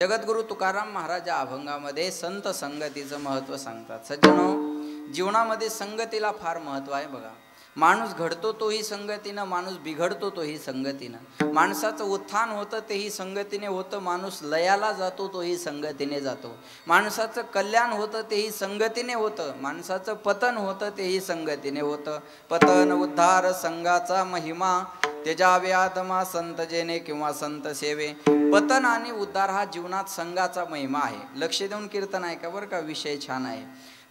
जगद्गुरु तुकाराम महाराज या अभंगामध्ये संत संगतीचं महत्त्व सांगतात। सज्जनो, जीवनामध्ये संगतीला फार महत्त्व आहे बघा। माणूस घडतो तोही संगतीनं, माणूस बिघडतो तोही संगतीनं, माणसाचं उत्थान होतं तेही संगतीने होतं, माणूस लयाला जातो तोही संगतीने जातो, माणसाचं कल्याण होतं तेही संगतीने होतं, माणसाचं पतन होतं तेही संगतीने होतं। पतन उद्धार संघाचा महिमा, तेजावे आत्मा संत जेने किंवा संत सेवे। पतन आणि उद्धार हा जीवनात संघाचा महिमा आहे। लक्ष देऊन कीर्तन आहे का बरं का, विषय छान आहे।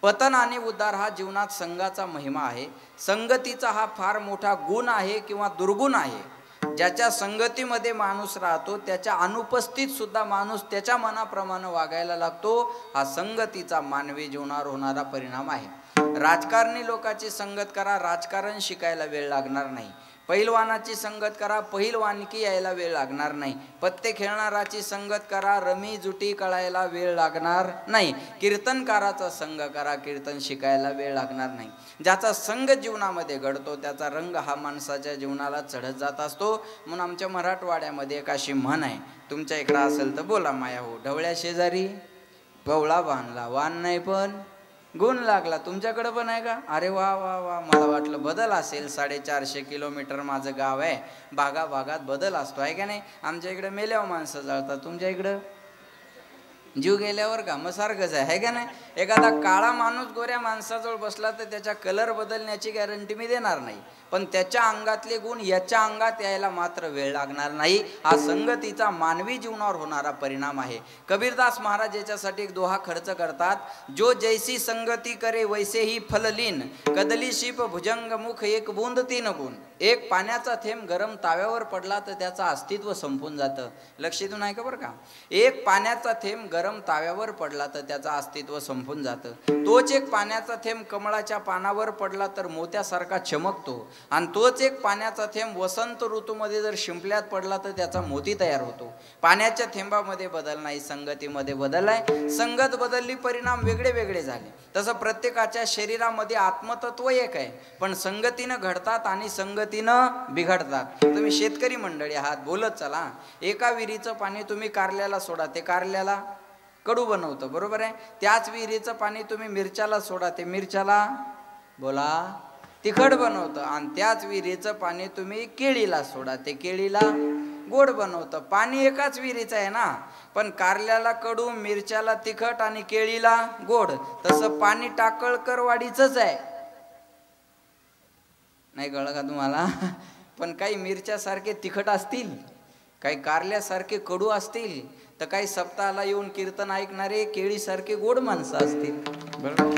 पतन आणि उद्धार हा जीवनात संघाचा महिमा आहे। संगतीचा हा फार मोठा गुण आहे किंवा दुर्गुण आहे। ज्याच्या संगतीमध्ये माणूस राहतो त्याच्या अनुपस्थित सुद्धा माणूस त्याच्या मनाप्रमाणे वागायला लागतो। हा संगतीचा मानवी जीवनावर होणारा परिणाम आहे। राजकारणी लोकांची संगत करा, राजकारण शिकायला वेळ लागणार नाही। पहिलवानाची संगत करा, पहिलवानकी यायला वेळ लागणार नाही। पत्ते खेळणाराची संगत करा, रमी जुटी कळायला वेळ लागणार नाही। कीर्तनकाराचा संग करा, कीर्तन शिकायला वेळ लागणार नाही। ज्याचा संग जीवनामध्ये घडतो त्याचा रंग हा माणसाच्या जीवनाला चढत जात असतो। म्हणून आमच्या मराठवाड्यामध्ये एक अशी म्हण आहे, तुमच्या इकडं असेल तर बोला माया हो। ढवळ्या शेजारी पवळा बांधला, वान नाही पण गुण लागला। तुमच्याकडे पण आहे का? अरे वा वा वा, मला वाटलं बदल असेल। 450 किलोमीटर माझं गाव आहे, भागाभागात बदल असतो आहे का नाही। आमच्या इकडे मेल्यावर माणसं जळतात, तुमच्या इकडं जीव गेल्यावर का मग सारखंच आहे का नाही। एखादा काळा माणूस गोऱ्या माणसाजवळ बसला तर त्याच्या कलर बदलण्याची गॅरंटी मी देणार नाही, पण त्याच्या अंगातले गुण याच्या अंगात यायला मात्र वेळ लागणार नाही। हा संगतीचा मानवी जीवनावर होणारा परिणाम आहे। कबीरदास महाराज याच्यासाठी एक दोहा खर्च करतात, जो जैसी संगती करे वैसे ही फललीन, कदली शिप भुजंग मुख एक बूंद तीन गुण। एक पाण्याचा थेंब गरम ताव्यावर पडला तर त्याचं अस्तित्व संपून जातं। लक्ष देऊन आहे का बरं का। एक पाण्याचा थेंब गरम ताव्यावर पडला तर त्याचं अस्तित्व संपून जातं। तोच एक पाण्याचा थेंब कमळाच्या पानावर पडला तर मोत्यासारखा चमकतो, आणि तोच एक पाण्याचा थेंब वसंत ऋतूमध्ये जर शिंपल्यात पडला तर त्याचा मोती तयार होतो। पाण्याच्या थेंबामध्ये बदल नाही, संगतीमध्ये बदल आहे। संगत बदलली, परिणाम वेगळे वेगळे झाले। तसं प्रत्येकाच्या शरीरामध्ये आत्मतत्व एक आहे, पण संगतीनं घडतात आणि संगतीनं बिघडतात। तुम्ही शेतकरी मंडळी आहात, बोलत चला। एका विहिरीचं पाणी तुम्ही कारल्याला सोडा, ते कारल्याला कडू बनवतं, बरोबर आहे। त्याच विहिरीचं पाणी तुम्ही मिरच्याला सोडा, ते मिरच्याला बोला तिखट बनवतं, आणि त्याच विहिरीचं पाणी तुम्ही केळीला सोडा, ते केळीला गोड बनवतं। पाणी एकाच विहिरीचं आहे ना, पण कारल्याला कडू, मिरच्याला तिखट आणि केळीला गोड। तसं पाणी टाकळकरवाडीचंच आहे, नाही कळलं का तुम्हाला। पण काही मिरच्यासारखे तिखट असतील, काही कारल्यासारखे कडू असतील, तर काही सप्ताहाला येऊन कीर्तन ऐकणारे केळीसारखे गोड माणसं असतील, बरोबर।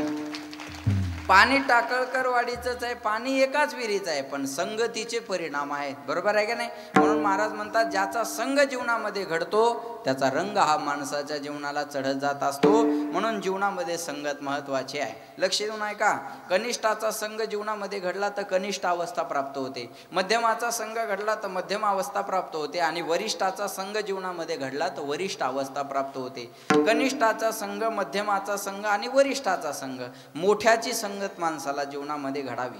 पाणी टाकळकरवाडीचंच आहे, पाणी एकाच विहिरीचं आहे, पण संगतीचे परिणाम आहेत, बरोबर आहे का नाही। म्हणून महाराज म्हणतात, ज्याचा संग जीवनामध्ये घडतो त्याचा रंग हा माणसाच्या जीवनाला चढत जात असतो। म्हणून जीवनामध्ये संगत महत्त्वाची आहे। लक्ष देऊन आहे का। कनिष्ठाचा संघ जीवनामध्ये घडला तर कनिष्ठ अवस्था प्राप्त होते, मध्यमाचा संघ घडला तर मध्यम अवस्था प्राप्त होते, आणि वरिष्ठाचा संघ जीवनामध्ये घडला तर वरिष्ठ अवस्था प्राप्त होते। कनिष्ठाचा संघ, मध्यमाचा संघ आणि वरिष्ठाचा संघ, मोठ्याची संगत माणसाला जीवनामध्ये घडावी।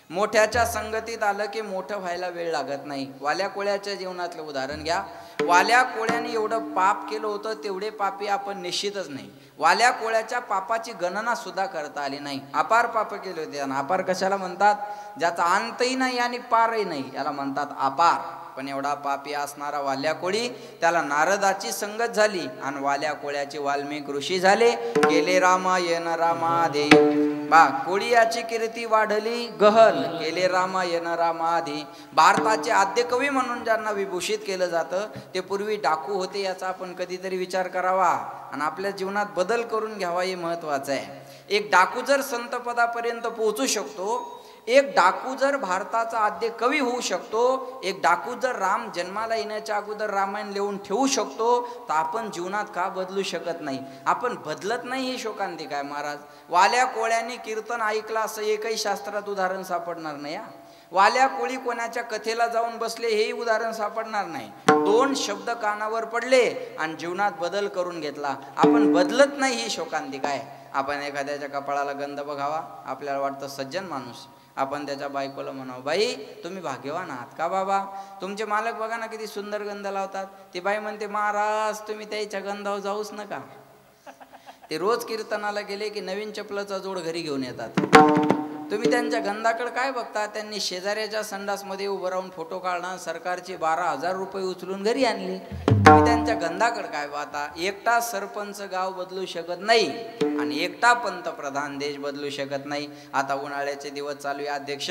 मोठ्याच्या संगतीत आलं की मोठं व्हायला वेळ लागत नाही। वाल्या कोळ्याच्या जीवनातलं उदाहरण घ्या। वाल्या कोळ्याने एवढं पाप केलं होतं, तेवढे पापी आपण निश्चितच नाही। वाल्या कोळ्याच्या पापाची गणना सुद्धा करता आली नाही, अपार पाप केले होते। आणि अपार कशाला म्हणतात? ज्याचा अंतही नाही आणि पारही नाही, याला म्हणतात अपार। पण एवढा पापी असणारा वाल्या कोळी, त्याला नारदाची संगत झाली, आणि वाल्या कोळ्याचे वाल्मिक ऋषी झाले। केले रामायण रामादे बा, कोळी याची कीर्ती वाढली गहन, केले रामायण रामादे। भारताचे आद्य कवी म्हणून ज्यांना विभूषित केलं जातं ते पूर्वी डाकू होते, याचा आपण कधीतरी विचार करावा आणि आपल्या जीवनात बदल करून घ्यावा, हे महत्त्वाचं आहे। एक डाकू जर संतपदापर्यंत पोहोचू शकतो, एक डाकू जर भारताचा आद्य कवी होऊ शकतो, एक डाकू जर राम जन्माला येण्याच्या अगोदर रामायण लिहून ठेवू शकतो, तर आपण जीवनात का बदलू शकत नाही? आपण बदलत नाही, ही शोकांतिका आहे महाराज। वाल्या कोळ्यांनी कीर्तन ऐकलं असं एकही शास्त्रात उदाहरण सापडणार नाही। वाल्या कोळी कोणाच्या कथेला जाऊन बसले हेही उदाहरण सापडणार नाही। 2 शब्द कानावर पडले आणि जीवनात बदल करून घेतला। आपण बदलत नाही, ही शोकांतिका आहे। आपण एखाद्याच्या कपाळाला गंध बघावा, आपल्याला वाटतं सज्जन माणूस, आपण त्याच्या बायकोला म्हणावं, बाई तुम्ही भाग्यवान आहात का बाबा, तुमचे मालक बघा ना किती सुंदर गंध लावतात. ती बाई म्हणते, महाराज तुम्ही त्याच्या गंधावर जाऊच नका, ते रोज कीर्तनाला गेले की नवीन चपलाचा जोड घरी घेऊन येतात. तुम्ही त्यांच्या गंधाकडे काय बघता, त्यांनी शेजाऱ्याच्या संडासमध्ये उभं राहून फोटो काढणार, सरकारचे 12,000 रुपये उचलून घरी आणले. तुम्ही त्यांच्या गंधाकडे काय पाहता. एकटा सरपंच गाव बदलू शकत नाही आणि एकटा पंतप्रधान देश बदलू शकत नाही. आता उन्हाळ्याचे दिवस चालू आहे अध्यक्ष,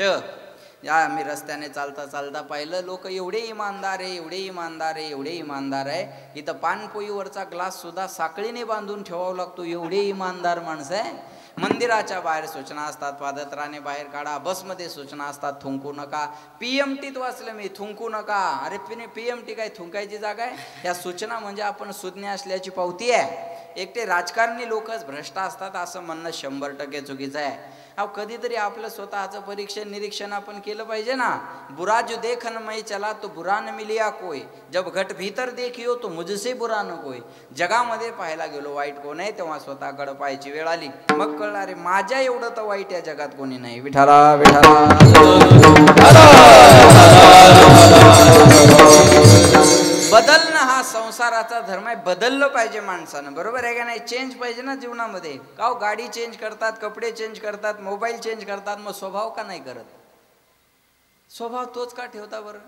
या आम्ही रस्त्याने चालता चालता पाहिलं, लोक एवढे इमानदार आहे, एवढे इमानदार आहे, एवढे इमानदार आहे, इथं पानपोईवरचा ग्लास सुद्धा साखळीने बांधून ठेवावा लागतो, एवढे इमानदार माणसं आहे. मंदिराच्या बाहेर सूचना असतात, पादत्राणे बाहेर काढा, बसमध्ये सूचना असतात, थुंकू नका. PMTत वाचलं मी, थुंकू नका. अरे PMT काय थुंकायची जागा आहे? या सूचना म्हणजे आपण सुज्ञ असल्याची पावती आहे. एकटे राजकारणी लोकच भ्रष्ट असतात असं म्हणणं 100% चुकीचं आहे. अहो कधीतरी आपलं स्वतःचं परीक्षण निरीक्षण आपण केलं पाहिजे ना. बुरा जो देखन मैं चला तो बुरा न मिलिया कोई, जब घट भीतर देखियो तो मुझसे बुरा न कोई. जगामध्ये पाहायला गेलो वाईट कोण आहे, तेव्हा स्वतःकडे पाहायची वेळ आली, मग कळलं अरे माझ्या एवढं तर वाईट या जगात कोणी नाही. विठाला विठाला. बदलणं हा संसाराचा धर्म आहे. बदललं पाहिजे माणसानं, बरोबर आहे का नाही. चेंज पाहिजे ना जीवनामध्ये. का हो, गाडी चेंज करतात, कपडे चेंज करतात, मोबाईल चेंज करतात, मग स्वभाव का नाही करत? स्वभाव तोच का ठेवता बरं?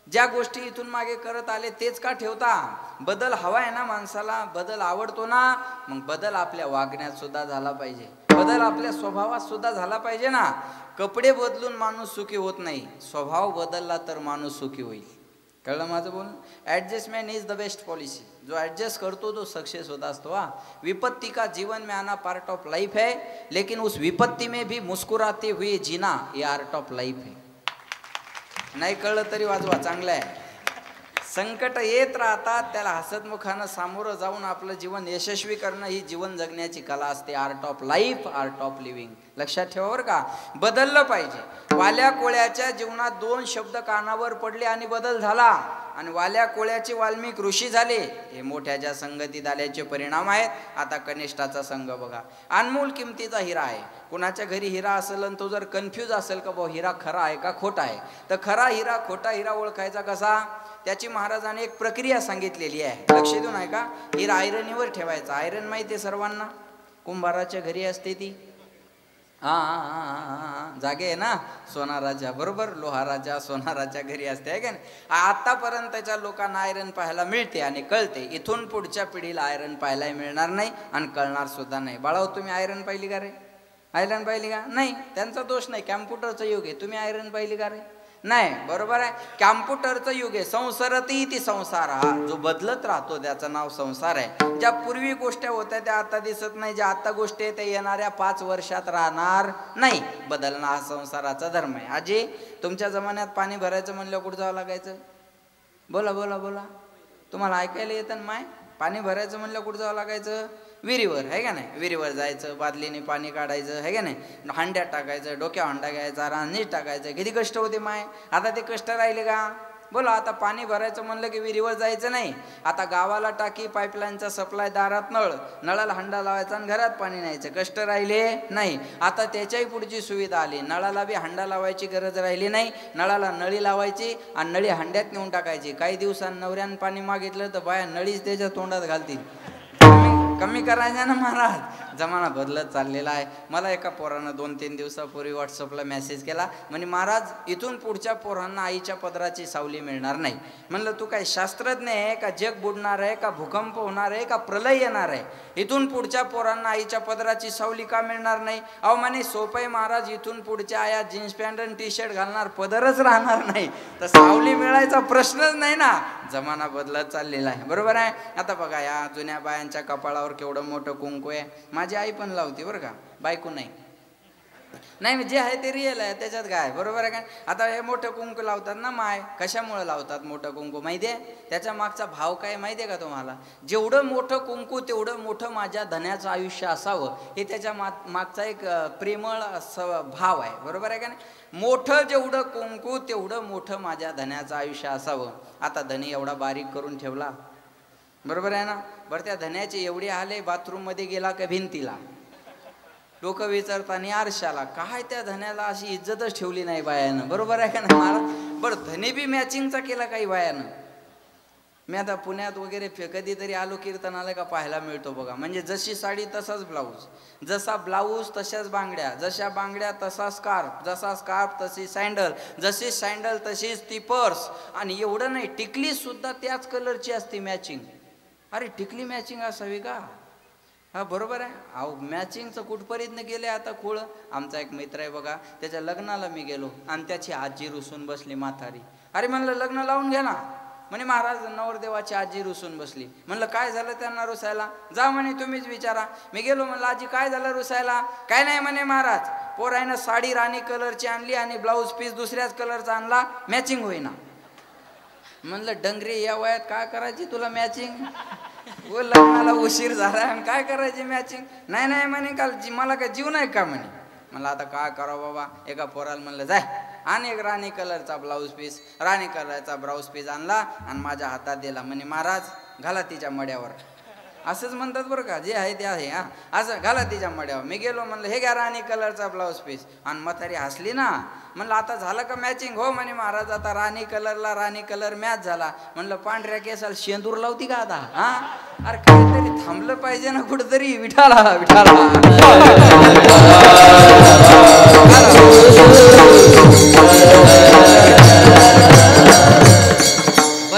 ज्या गोष्टी इथून मागे करत आले तेच का ठेवता? बदल हवा आहे ना माणसाला, बदल आवडतो ना, मग बदल आपल्या वागण्यात सुद्धा झाला पाहिजे, बदल आपल्या स्वभावात सुद्धा झाला पाहिजे ना. कपडे बदलून माणूस सुखी होत नाही, स्वभाव बदलला तर माणूस सुखी होईल. कळलं माझं बोलणं? Adjustment is the best policy. जो ॲडजस्ट करतो तो सक्सेस होता असतो. विपत्ति का जीवन में आना पार्ट ऑफ लाइफ है, लेकिन उस विपत्ति में भी मुस्कुराते हुए जीना ये आर्ट ऑफ लाइफ है. नाही कळलं तरी वाजवा, चांगलं आहे. संकट येत राहतात, त्याला हसतमुखानं सामोरं जाऊन आपलं जीवन यशस्वी करणं ही जीवन जगण्याची कला असते. Art of life, art of living. लक्षात ठेवा बरं का. बदललं पाहिजे. वाल्या कोळ्याच्या जीवनात 2 शब्द कानावर पडले आणि बदल झाला, आणि वाल्या कोळ्याचे वाल्मिक ऋषी झाले. हे मोठ्याच्या संगतीत आल्याचे परिणाम आहेत. आता कनिष्ठाचा संघ बघा, अनमोल किमतीचा हिरा आहे. कुणाच्या घरी हिरा असेल आणि तो जर कन्फ्यूज असेल का भाऊ हिरा खरा आहे का खोटा आहे, तर खरा हिरा खोटा हिरा ओळखायचा कसा, त्याची महाराजांनी एक प्रक्रिया सांगितलेली आहे. लक्ष देऊन आहे का. हिरा आयरनीवर ठेवायचा. आयरन माहिती आहे सर्वांना, कुंभाराच्या घरी असते ती. जागे आहे ना, सोनाराच्या, बरोबर, लोहाराच्या सोनाराच्या घरी असते आहे का नाही. आतापर्यंतच्या लोकांना आयरन पाहायला मिळते आणि कळते. इथून पुढच्या पिढीला आयरन पाहायला मिळणार नाही आणि कळणार सुद्धा नाही. बाळाओ तुम्ही आयरन पाहिली का रे? आयरन पाहिली का नाही? त्यांचा दोष नाही, कॅम्प्युटरचं युग आहे. तुम्ही आयरन पाहिली का रे? नाही, बरोबर आहे. कॅम्प्युटरचं युग आहे. संसारती ती संसार, हा जो बदलत राहतो त्याचं नाव संसार आहे. ज्या पूर्वी गोष्टी होत्या त्या आता दिसत नाही, ज्या आता गोष्टी आहेत त्या येणाऱ्या 5 वर्षात राहणार नाही. बदलणं हा संसाराचा धर्म आहे. आजी तुमच्या जमान्यात पाणी भरायचं म्हणलं कुठं जावं लागायचं? बोला बोला बोला, तुम्हाला ऐकायला येतं ना माय? पाणी भरायचं म्हणलं कुठं जावं लागायचं? विहिरीवर, आहे का नाही. विहिरीवर जायचं, बादलीने पाणी काढायचं, आहे का नाही. हांड्यात टाकायचं, डोक्या हांडा घ्यायचा, रांनीत टाकायचं. किती कष्ट होते माय. आता ते कष्ट राहिले का? बोला. आता पाणी भरायचं म्हणलं की विहिरीवर जायचं नाही. आता गावाला टाकी, पाईपलाईनचा सप्लाय, दारात नळ, नळाला हंडा लावायचा आणि घरात पाणी न्यायचं. कष्ट राहिले नाही. आता त्याच्याही पुढची सुविधा आली. नळाला बी हंडा लावायची गरज राहिली नाही. नळाला नळी लावायची आणि नळी हंड्यात नेऊन टाकायची. काही दिवसांनी नवऱ्यानं पाणी मागितलं तर बाया नळीच त्याच्या तोंडात घालतील. कमी करायचं ना महाराज. जमाना बदलत चाललेला आहे. मला एका पोरानं 2-3 दिवसापूर्वी व्हॉट्सअपला मेसेज केला, म्हणे महाराज इथून पुढच्या पोरांना आईच्या पदराची सावली मिळणार नाही. म्हणलं तू काय शास्त्रज्ञ आहे का? जग बुडणार आहे का? भूकंप होणार आहे का? प्रलय येणार आहे? इथून पुढच्या पोरांना आईच्या पदराची सावली का मिळणार नाही? अहो म्हणे सोपं आहे महाराज, इथून पुढच्या आया जीन्स पॅन्ट आणि टी-शर्ट घालणार, पदरच राहणार नाही, तर सावली मिळायचा प्रश्नच नाही ना. जमाना बदलत चाललेला आहे, बरोबर आहे. आता बघा या जुन्या बायांच्या कपाळावर केवढं मोठं कुंकू आहे. माझी आई पण लावते बरं का, बायको नाही. नाही जे आहे ते रिअल आहे, त्याच्यात काय, बरोबर आहे का. आता हे मोठं कुंकू लावतात ना माय, कशामुळे लावतात मोठं कुंकू माहिती आहे? त्याच्या मागचा भाव काय माहिती आहे का तुम्हाला? जेवढं मोठं कुंकू तेवढं मोठं माझ्या धन्याचं आयुष्य असावं, हे त्याच्या मागचा एक प्रेमळ भाव आहे, बरोबर आहे का नाही. मोठं जेवढं कुंकू तेवढं मोठं माझ्या धन्याचं आयुष्य असावं. आता धनी एवढा बारीक करून ठेवला, बरोबर आहे ना. बरं त्या धन्याचे एवढे आले, बाथरूममध्ये गेला का भिंतीला, लोक विचारताना आरशाला काय त्या धन्याला अशी इज्जतच ठेवली नाही बायानं, बरोबर आहे का नाही महाराज? बरं धने बी मॅचिंगचा केला काही बायानं. मी आता पुण्यात वगैरे कधीतरी आलो कीर्तनाला का पाहायला मिळतो बघा, म्हणजे जशी साडी तसाच ब्लाऊज, जसा ब्लाऊज तशाच बांगड्या, जशा बांगड्या तसा स्कार्फ, जसा स्कार्फ तशी सँडल, जशी सँडल तशीच ती पर्स. आणि एवढं नाही, टिकली सुद्धा त्याच कलरची असते मॅचिंग. अरे टिकली मॅचिंग असावी का? हा बरोबर आहे. अहो मॅचिंगचं कुठपर्यंत गेले आता खोळ. आमचा एक मित्र आहे बघा, त्याच्या लग्नाला मी गेलो आणि त्याची आजी रुसून बसली म्हातारी. अरे म्हणलं लग्न लावून घ्या ना. म्हणे महाराज नवरदेवाची आजी रुसून बसली. म्हणलं काय झालं त्यांना रुसायला? जा म्हणे तुम्हीच विचारा. मी गेलो, म्हणलं आजी काय झालं रुसायला? काय नाही म्हणे महाराज, पोरायनं साडी राणी कलरची आणली आणि ब्लाऊज पीस दुसऱ्याच कलरचा आणला, मॅचिंग होईना. म्हणलं डंगरी या वयात काय करायची तुला मॅचिंग? व लग्नाला उशीर झाला आणि काय करायची मॅचिंग? नाही नाही म्हणे काल मला काय जीव नाही का म्हणे. म्हणलं आता काय करावं बाबा. एका पोराला म्हणलं जाय आणि एक राणी कलरचा ब्लाऊज पीस, राणी कलरचा ब्लाऊज पीस आणला आणि माझ्या हातात दिला. म्हणे महाराज घाला तिच्या मड्यावर. असंच म्हणतात बरं का, जे आहे ते आहे. हा असं घाला तिच्या मड्यावर. मी गेलो, म्हणलं हे घ्या राणी कलरचा ब्लाऊज पीस. आणि म्हातारी हसली ना. म्हणलं आता झालं का मॅचिंग? हो म्हणे महाराज आता राणी कलरला राणी कलर मॅच झाला. म्हणलं पांढऱ्या केसाला शेंदूर लावती का आता? हा अरे काहीतरी थांबलं पाहिजे ना कुठंतरी. विठाला विठाला बदललं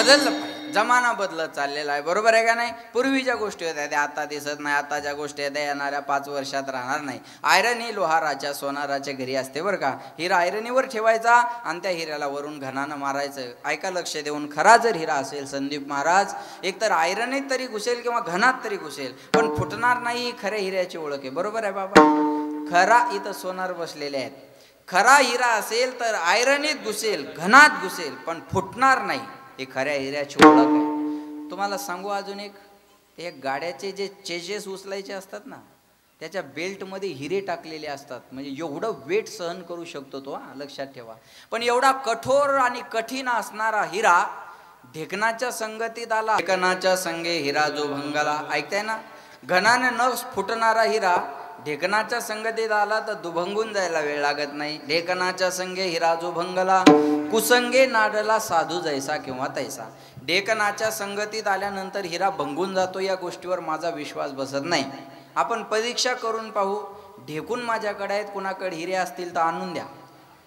पाहिजे. जमाना बदलत चाललेला आहे, बरोबर आहे का नाही? पूर्वीच्या गोष्टी होत्या त्या आता दिसत नाही, आताच्या गोष्टी त्या येणाऱ्या 5 वर्षात राहणार नाही. आयरन ही लोहाराच्या सोनाराच्या घरी असते बरं का. हिरा आयरनीवर ठेवायचा आणि त्या हिऱ्याला वरून घणानं मारायचं. ऐका लक्ष देऊन, खरा जर हिरा असेल संदीप महाराज, एकतर आयरनीत तरी घुसेल किंवा घनात तरी घुसेल, पण फुटणार नाही. खऱ्या हिऱ्याची ओळख आहे, बरोबर आहे बाबा. खरा इथं सोनार बसलेले आहेत. खरा हिरा असेल तर आयरनीत घुसेल, घनात घुसेल, पण फुटणार नाही. हे खऱ्या हिऱ्याची ओळख आहे. तुम्हाला सांगू अजून एक गाड्याचे जे चेजेस उचलायचे असतात ना, त्याच्या बेल्टमध्ये हिरे टाकलेले असतात. म्हणजे एवढं वेट सहन करू शकतो तो, लक्षात ठेवा. पण एवढा कठोर आणि कठीण असणारा हिरा ढेकणाच्या संगतीत आला. ढेकणाच्या संगे हिरा जो भंगाला, ऐकताय ना? घनाने न फुटणारा हिरा ढेकणाच्या संगतीत आला तर दुभंगून जायला वेळ लागत नाही. ढेकणाच्या संगे हिरा जो भंगला, कुसंगे नाडला साधू जैसा किंवा तैसा. ढेकणाच्या संगतीत आल्यानंतर हिरा भंगून जातो, या गोष्टीवर माझा विश्वास बसत नाही. आपण परीक्षा करून पाहू. ढेकून माझ्याकडे आहेत, कुणाकडे हिरे असतील तर आणून द्या.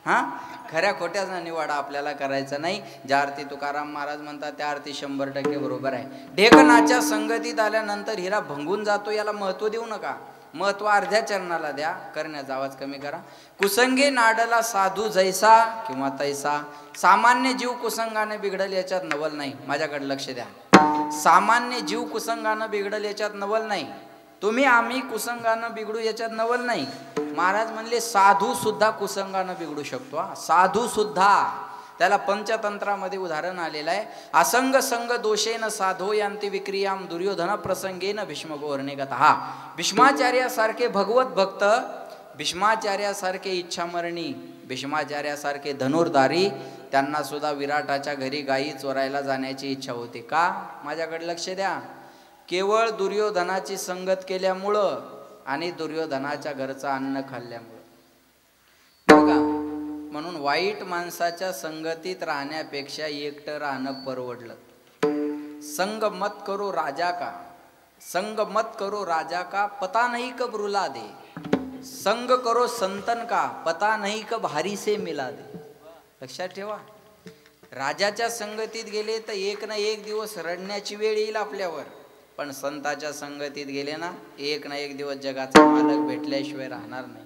हां खऱ्या खोट्याचा निवाडा आपल्याला करायचा नाही. ज्या अर्थी तुकाराम महाराज म्हणतात त्या अर्थी 100% बरोबर आहे. ढेकणाच्या संगतीत आल्यानंतर हिरा भंगून जातो, याला महत्त्व देऊ नका. महत्व अर्ध्या चरणाला द्या. करण्याचा आवाज कमी करा. कुसंगे नाडला साधू जैसा किंवा तैसा. सामान्य जीव कुसंगाने बिघडल याच्यात नवल नाही. माझ्याकडे लक्ष द्या. सामान्य जीव कुसंगानं बिघडल याच्यात नवल नाही. तुम्ही आम्ही कुसंगानं बिघडू याच्यात नवल नाही. महाराज म्हणले साधू सुद्धा कुसंगानं बिघडू शकतो. साधू सुद्धा. त्याला पंचतंत्रामध्ये उदाहरण आलेलं आहे. असंग संग दोषेन साधो यांती विक्रियाम दुर्योधन प्रसंगेन भीष्मगोर्णिगतः. भीष्माचार्यासारखे भगवत भक्त, भीष्माचार्यासारखे इच्छामरणी, भीष्माचार्यासारखे धनुर्धारी, त्यांना सुद्धा विराटाच्या घरी गायी चोरायला जाण्याची इच्छा होती. का? माझ्याकडे लक्ष द्या. केवळ दुर्योधनाची संगत केल्यामुळं आणि दुर्योधनाच्या घरचं अन्न खाल्ल्यामुळं. बघा, म्हणून वाईट माणसाच्या संगतीत राहण्यापेक्षा एकटं राहणं परवडलं. संग मत करो राजा का, संग मत करो राजा का, पता नहीं कब रुला दे. संग करो संतन का, पता नहीं कब हारी से मिला दे. लक्षात ठेवा. राजाच्या संगतीत गेले तर एक ना एक दिवस रडण्याची वेळ येईल आपल्यावर. पण संताच्या संगतीत गेले ना, एक ना एक दिवस जगाचा मालक भेटल्याशिवाय राहणार नाही.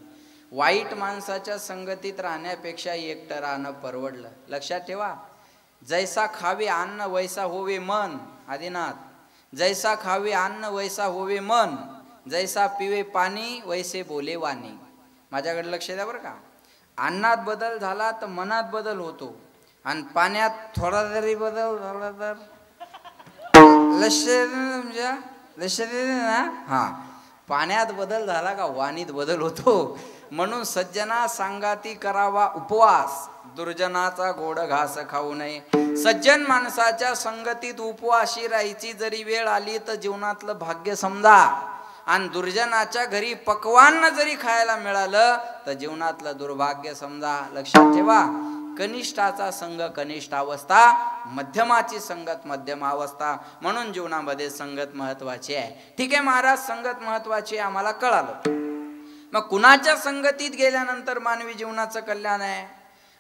वाईट माणसाच्या संगतीत राहण्यापेक्षा एकटं राहणं परवडलं. लक्षात ठेवा. जैसा खावे अन्न वैसा होवे मन. आदिनाथ. जैसा खावे अन्न वैसा होवे मन, जैसा पिवे पाणी वैसे बोले वाणी. माझ्याकडे लक्ष द्या बरं का. अन्नात बदल झाला तर मनात बदल होतो, आणि पाण्यात थोडा जरी बदल झाला तर लक्ष दे ना. हां, पाण्यात बदल झाला का वाणीत बदल होतो. म्हणून सज्जना सांगाती करावा उपवास, दुर्जनाचा गोड घास खाऊ नये. सज्जन माणसाच्या संगतीत उपवाशी राहायची जरी वेळ आली तर जीवनातलं भाग्य समजा. आणि दुर्जनाच्या घरी पक्वान्न जरी खायला मिळालं तर जीवनातलं दुर्भाग्य समजा. लक्षात ठेवा, कनिष्ठाचा संग कनिष्ठ अवस्था, मध्यमाची संगत मध्यम अवस्था. म्हणून जीवनामध्ये संगत महत्वाची आहे. ठीक आहे महाराज, संगत महत्वाची आहे आम्हाला कळालं. मग कुणाच्या संगतीत गेल्यानंतर मानवी जीवनाचं कल्याण आहे?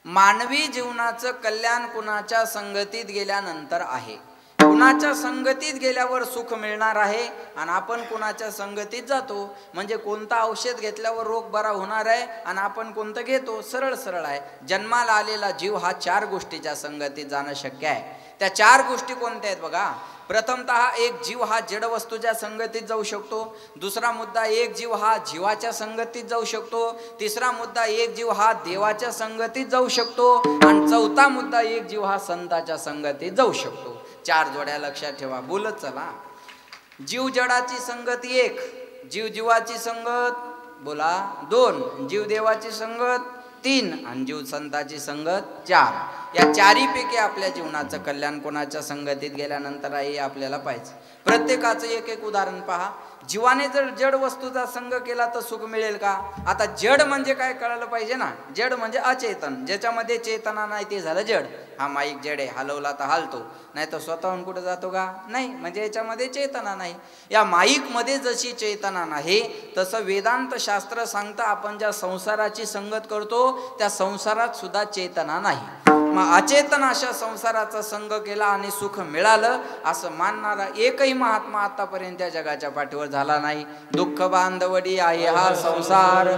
मानवी जीवनाचं कल्याण कुणाच्या संगतीत गेल्यानंतर आहे. कुणाच्या संगतीत गेल्यावर सुख मिळणार आहे. आणि आपण कुणाच्या संगतीत जातो म्हणजे कोणता औषध घेतल्यावर रोग बरा होणार आहे आणि आपण कोणतं घेतो. सरळ सरळ आहे. जन्माला आलेला जीव हा 4 गोष्टीच्या संगतीत जाणं शक्य आहे. त्या 4 गोष्टी कोणत्या आहेत बघा. प्रथमतः एक जीव हा जड वस्तूच्या संगतीत जाऊ शकतो. दुसरा मुद्दा, एक जीव हा जीवाच्या संगतीत जाऊ शकतो. तिसरा मुद्दा, एक जीव हा देवाच्या संगतीत जाऊ शकतो. आणि चौथा मुद्दा, एक जीव हा संताच्या संगतीत जाऊ शकतो. 4 जोड्या लक्षात ठेवा. बोलत चला. जीव जडाची संगत 1, जीव जीवाची संगत बोला 2, जीव देवाची संगत 3 आणि जीव संताची संगत 4. या 4 पैकी आपल्या जीवनाचं कल्याण कोणाच्या संगतीत गेल्यानंतर आहे हे आपल्याला पाहिजे. प्रत्येकाचं एक एक उदाहरण पहा. जीवाने जर जड वस्तूचा संग केला तर सुख मिळेल का? आता जड म्हणजे काय कळायला पाहिजे ना. जड म्हणजे अचेतन, ज्याच्यामध्ये चेतना नाही ते झालं जड. हा माईक जड आहे, हलवला तर हालतो, नाही तर स्वतःहून कुठं जातो का? नाही, म्हणजे याच्यामध्ये चेतना नाही. या माईक मध्ये जशी चेतना नाही तसं वेदांत शास्त्र सांगतं आपण ज्या संसाराची संगत करतो त्या संसारात सुद्धा चेतना नाही. मग अचेतन अशा संसाराचा संग केला आणि सुख मिळालं असं मानणारा एकही महात्मा आतापर्यंत त्या जगाच्या पाठीवर झाला नाही. दुःख बांधवडी आहे हा संसार,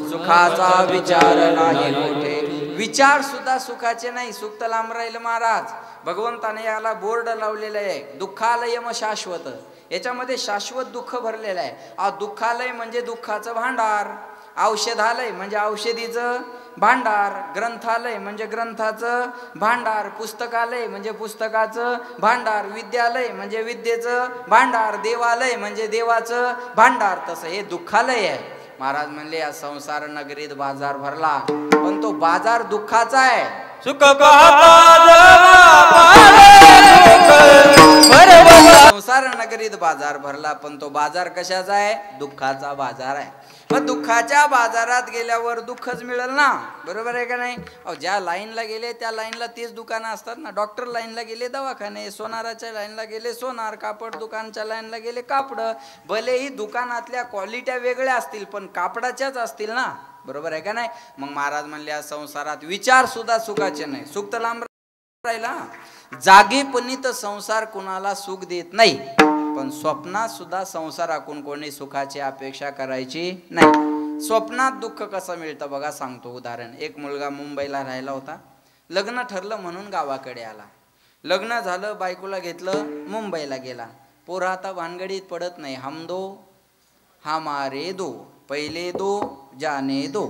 सुखाचा विचार नाही मोठे. विचार सुद्धा सुखाचे नाही. सुख तर लांब राहिलं महाराज. भगवंताने याला बोर्ड लावलेलं आहे, दुःखालयम शाश्वत. याच्यामध्ये शाश्वत दुःख भरलेलं आहे. दुःखालय म्हणजे दुःखाचं भांडार, औषधालय म्हणजे औषधीचं भांडार, ग्रंथालय म्हणजे ग्रंथाचं भांडार, पुस्तकालय म्हणजे पुस्तकाचं भांडार, विद्यालय म्हणजे विद्येचं भांडार, देवालय म्हणजे देवाचं भांडार. तसं हे दुःखालय आहे. महाराज म्हणले या संसार नगरीत बाजार भरला पण तो बाजार दुःखाचा आहे. सुख संसार नगरीत बाजार भरला पण तो बाजार कशाचा आहे? दुःखाचा बाजार आहे. मग दुःखाच्या बाजारात गेल्यावर दुःखच मिळेल ना, बरोबर आहे का नाही? ज्या लाईनला गेले त्या लाईनला तेच दुकानं असतात ना. डॉक्टर लाईनला गेले दवाखाने, सोनाराच्या लाईनला गेले सोनार, कापड दुकानच्या लाईनला गेले कापड. भलेही दुकानातल्या क्वालिट्या वेगळ्या असतील पण कापडाच्याच असतील ना, बरोबर आहे का नाही? मग महाराज म्हणले या संसारात विचार सुद्धा सुखाचे नाही. सुख तर लांब राहिला. जागेपणी तर संसार कुणाला सुख देत नाही, पण स्वप्नात सुद्धा संसाराकडून कोणी सुखाची अपेक्षा करायची नाही. स्वप्नात दुःख कसं मिळतं बघा, सांगतो उदाहरण. एक मुलगा मुंबईला राहिला होता. लग्न ठरलं म्हणून गावाकडे आला. लग्न झालं, बायकोला घेतलं, मुंबईला गेला. पोरं आता भानगडीत पडत नाही. हम दो हमारे दो, पहिले दो जाने दो,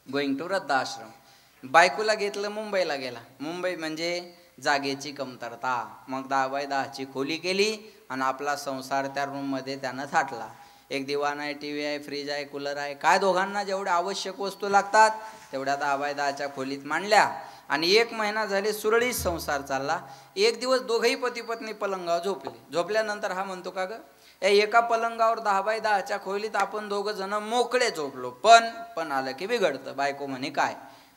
गोइंग टू वृद्धाश्रम. बायकोला घेतलं, मुंबईला गेला. मुंबई म्हणजे जागेची कमतरता. मग 10x10ची खोली केली आणि आपला संसार त्या रूममध्ये त्यानं थाटला. एक दिवाण आहे, टी व्ही आहे, फ्रीज आहे, कूलर आहे, काय दोघांना जेवढ्या आवश्यक वस्तू लागतात तेवढ्या 10x10च्या खोलीत मांडल्या. आणि 1 महिना झाले सुरळीत संसार चालला. एक दिवस दोघंही पती पत्नी पलंगावर झोपले. झोपल्यानंतर हा म्हणतो का ग, या एका पलंगावर 10x10च्या खोलीत आपण 2 जण मोकळे झोपलो, पण आलं की बिघडतं. बायको म्हणे काय?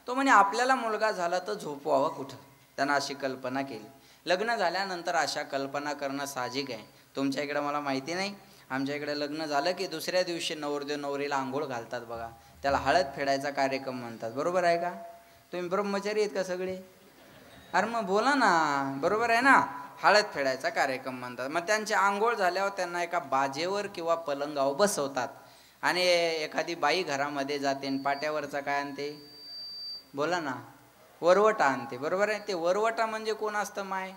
तो म्हणे आपल्याला मुलगा झाला तर झोपवावा कुठं. त्यानं अशी कल्पना केली. लग्न झाल्यानंतर अशा कल्पना करणं साहजिक आहे. तुमच्या इकडे मला माहिती नाही, आमच्या इकडे लग्न झालं की दुसऱ्या दिवशी नवरदेव नवरीला आंघोळ घालतात बघा. त्याला हळद फेडायचा कार्यक्रम म्हणतात, बरोबर आहे का? तुम्ही ब्रह्मचारी आहेत का सगळे? अरे मग बोला ना, बरोबर आहे ना? हळद फेडायचा कार्यक्रम म्हणतात. मग त्यांची आंघोळ झाल्यावर त्यांना एका बाजेवर किंवा पलंगावर बसवतात आणि एखादी बाई घरामध्ये जाते आणि पाट्यावरचा काय आणते? बोला ना, वरवटा आणते, बरोबर आहे? ते वरवटा म्हणजे कोण असतं? माय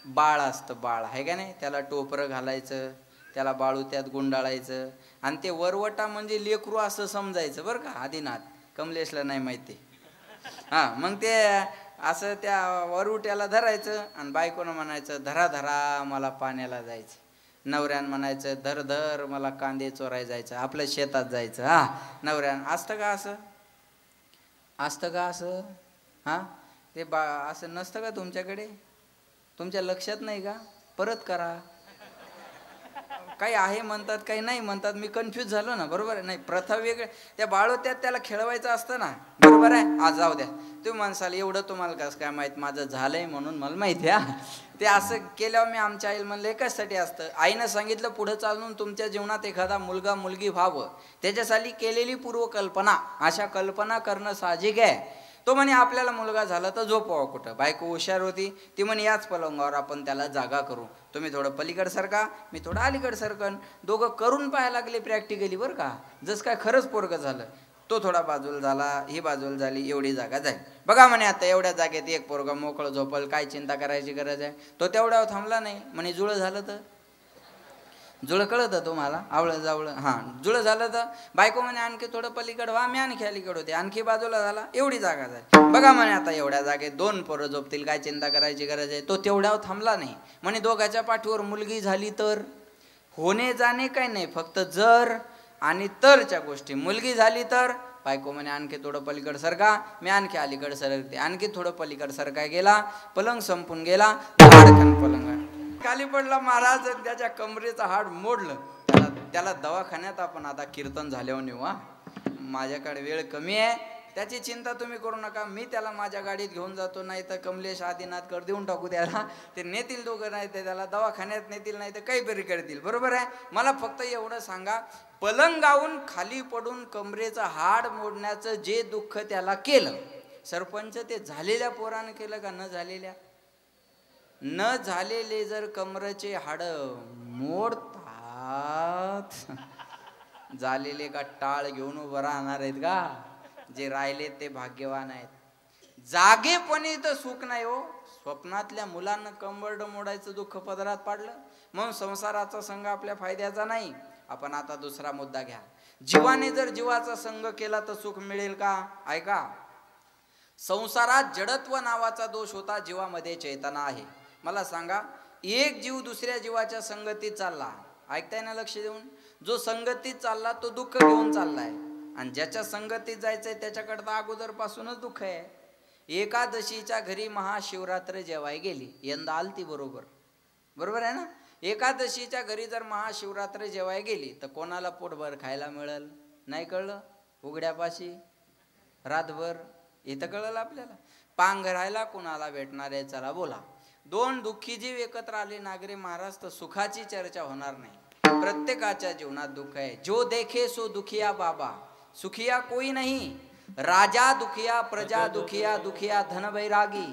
बाळ असतं, बाळ आहे का नाही? त्याला टोपरं घालायचं, त्याला बाळू त्यात गुंडाळायचं आणि ते वरवटा म्हणजे लेकरू असं समजायचं बरं का. आदिनाथ कमलेशला नाही माहिती. हां, मग ते असं त्या वरवट्याला धरायचं आणि बायकोनं म्हणायचं धरा धरा मला पाण्याला जायचं. नवऱ्यानं म्हणायचं धर धर मला कांदे चोराय जायचं, आपल्या शेतात जायचं. हां, नवऱ्यानं असतं का असं? असतं का असं? हां, ते असं नसतं का तुमच्याकडे? तुमच्या लक्षात नाही का? परत करा. काही आहे म्हणतात काही नाही म्हणतात, मी कन्फ्यूज झालो ना, बरोबर आहे. नाही प्रथा वेगळ्या, त्या बाळोत्यात त्याला खेळवायचं असतं ना, बरोबर आहे. आज जाऊ द्या, तुम्ही म्हणसाल एवढं तुम्हाला कसं काय माहीत, माझं झालंय म्हणून मला माहिती आहे. ते असं केल्यावर मी आमच्या आईला म्हणलं एकाचसाठी असतं, आईनं सांगितलं पुढं चालून तुमच्या जीवनात एखादा मुलगा मुलगी व्हावं, त्याच्यासाठी केलेली पूर्वकल्पना, अशा कल्पना करणं साहजिक आहे. तो म्हणे आपल्याला मुलगा झाला तर झोपवा कुठं. बायको हुशार होती, ती म्हणे याच पलंगावर आपण त्याला जागा करू, तुम्ही थोडं पलीकड सरका, मी थोडं अलीकड सरकन. दोघं करून पाहायला लागले प्रॅक्टिकली, बरं का. जसं काय खरंच पोरगं झालं. तो थोडा बाजूला झाला, ही बाजूला झाली, एवढी जागा जाईल. बघा म्हणे आता एवढ्या जागेत एक पोरगा मोकळं झोपल, काय चिंता करायची गरज आहे. तो तेवढ्यावर थांबला नाही. म्हणे जुळं झालं तर, जुळं कळतं तुम्हाला, आवळं जावळं, हां जुळं झालं तर. बायको म्हणे आणखी थोडं पलीकडं व्हा, मी आणखी अलीकडं होते, आणखी बाजूला झाला, एवढी जागा जाईल. बघा म्हणे आता एवढ्या जागेत 2 पोरं झोपतील, काय चिंता करायची गरज आहे. तो तेवढ्यावर थांबला नाही. म्हणे दोघाच्या पाठीवर मुलगी झाली तर, होणे जाणे काय नाही, फक्त जर आणि तरच्या गोष्टी. मुलगी झाली तर, बायको म्हणे आणखी थोडं पलीकड सरका, मी आणखी अलीकड सरकते, आणखी थोडं पलीकड सरकाय गेला, पलंग संपून गेला, धाडकन पलंग खाली पडला. महाराज त्याच्या कमरेचं हाड मोडलं. त्याला दवाखान्यात आपण आता कीर्तन झाल्यावर नेऊ. हा, माझ्याकडे वेळ कमी आहे, त्याची चिंता तुम्ही करू नका. मी त्याला माझ्या गाडीत घेऊन जातो, नाही तर कमलेश आदिनाथ कर देऊन टाकू त्याला, ते नेतील दोघं, नाही तर त्याला दवाखान्यात नेतील, नाही तर काहीतरी करतील, बरोबर आहे. मला फक्त एवढं सांगा, पलंगावून खाली पडून कमरेचं हाड मोडण्याचं जे दुःख त्याला केलं, सरपंच ते झालेल्या पोरानं केलं का न झालेल्या? न झालेले जर कमरेचे हाड मोडतात, झालेले का टाळ घेऊन उभं राहणार आहेत का? जे राहिले ते भाग्यवान आहेत. जागेपणी तर सुख नाही हो. स्वप्नातल्या मुलांना कंबरड मोडायचं दुःख पदरात पाडलं, म्हणून संसाराचा संघ आपल्या फायद्याचा नाही. आपण आता दुसरा मुद्दा घ्या. जीवाने जर जीवाचा संघ केला तर सुख मिळेल का? ऐका, संसारात जडत्व नावाचा दोष होता, जीवामध्ये चेतना आहे. मला सांगा, एक जीव दुसऱ्या जीवाच्या संगतीत चालला, ऐकताय ना लक्ष देऊन? जो संगतीत चालला तो दुःख घेऊन चाललाय, आणि ज्याच्या संगतीत जायचंय त्याच्याकडं अगोदर पासूनच दुःख आहे. एकादशीच्या घरी महाशिवरात्र जेवाय गेली, यंदा आलती, बरोबर बरोबर आहे ना. एकादशीच्या घरी जर महाशिवरात्र जेवाय गेली तर कोणाला पोटभर खायला मिळेल? नाही कळलं? उघड्यापाशी रातभर, इथं कळलं आपल्याला. पांघरायला कोणाला भेटणार आहे? चला बोला. 2 दुःखी जीव एकत्र आले नागरे महाराज तर सुखाची चर्चा होणार नाही. प्रत्येकाच्या जीवनात दुःख आहे. जो देखे सो दुखिया बाबा, सुखिया कोई नहीं. राजा दुखिया, प्रजा दुखिया, दुखिया धन बैरागी.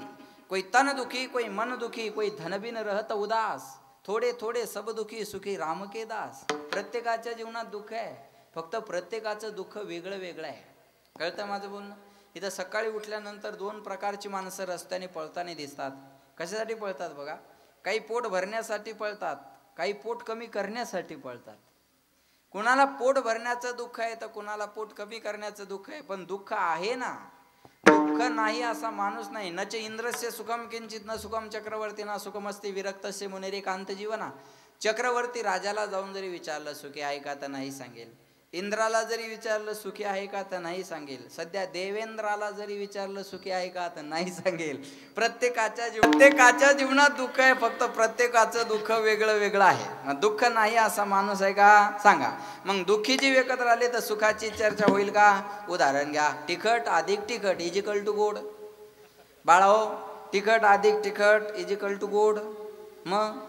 कोई तन दुखी, कोई मन दुखी, कोई धन बिन रहत उदास. थोडे थोडे सब दुखी, सुखी राम के दास. प्रत्येकाच्या जीवनात दुःख आहे, फक्त प्रत्येकाचं दुःख वेगळं वेगळं आहे. कळतं माझं बोलणं? इथं सकाळी उठल्यानंतर 2 प्रकारची माणसं रस्त्याने पळताना दिसतात. कशासाठी पळतात बघा? काही पोट भरण्यासाठी पळतात, काही पोट कमी करण्यासाठी पळतात. कुणाला पोट भरण्याचं दुःख आहे तर कुणाला पोट कमी करण्याचं दुःख आहे, पण दुःख आहे ना. दुःख नाही असा माणूस नाही. नच इंद्रस्य सुखम किंचित न सुखम चक्रवर्ती ना सुखमस्ती विरक्तस्य मुनेरे कांत जीवना. चक्रवर्ती राजाला जाऊन जरी विचारलं सुखी आहे का तर नाही सांगेल. इंद्राला जरी विचारलं सुखी आहे का तर नाही सांगेल. सध्या देवेंद्राला जरी विचारलं सुखी आहे का तर नाही सांगेल. प्रत्येकाच्या जीवनात दुःख आहे, फक्त प्रत्येकाचं दुःख वेगळं वेगळं आहे. दुःख नाही असा माणूस आहे का? सांगा. मग दुःखी जीव एकत्र आले तर सुखाची चर्चा होईल का? उदाहरण घ्या. तिखट अधिक तिखट इजिकल टू गोड. बाळाओ, तिखट अधिक तिखट इजिकल टू गोड. मग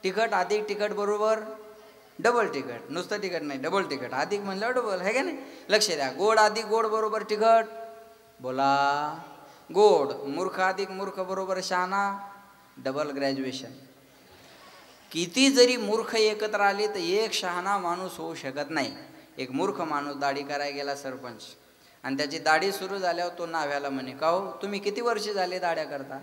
तिखट अधिक तिखट बरोबर डबल तिखट. नुसतं तिखट नाही, डबल तिखट. अधिक म्हणल्यावर डबल आहे का नाही? लक्ष द्या. गोड अधिक गोड बरोबर तिखट. बोला. गोड. मूर्ख अधिक मूर्ख बरोबर शहाणा. Double graduation. किती जरी मूर्ख एकत्र आले तर एक शहाणा माणूस होऊ शकत नाही. एक मूर्ख माणूस दाढी करायला गेला सरपंच, आणि त्याची दाढी सुरू झाल्यावर तो नाव्याला म्हणे, का हो तुम्ही किती वर्ष झाले दाढ्या करता?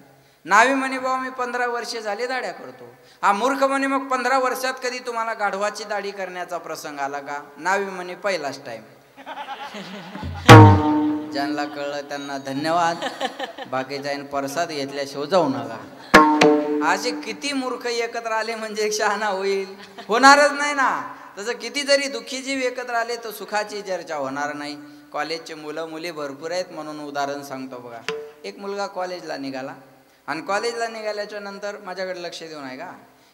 नावी म्हणे, बाबा मी 15 वर्ष झाले दाढ्या करतो. हा मूर्ख म्हणे, मग 15 वर्षात कधी तुम्हाला गाढवाची दाढी करण्याचा प्रसंग आला का? नावी म्हणे, पहिलाच टाइम. ज्यांना कळलं त्यांना धन्यवाद, बाकीच्या प्रसाद घेतल्याशिवाय जाऊ नका. असे किती मूर्ख एकत्र आले म्हणजे एक शहाणा होईल? होणारच नाही ना. तसं किती जरी दुःखी जीव एकत्र आले तर सुखाची चर्चा होणार नाही. कॉलेजचे मुलं मुली भरपूर आहेत म्हणून उदाहरण सांगतो बघा. एक मुलगा कॉलेजला निघाला, आणि कॉलेजला निघाल्याच्या नंतर माझ्याकडे लक्ष देऊन आहे का,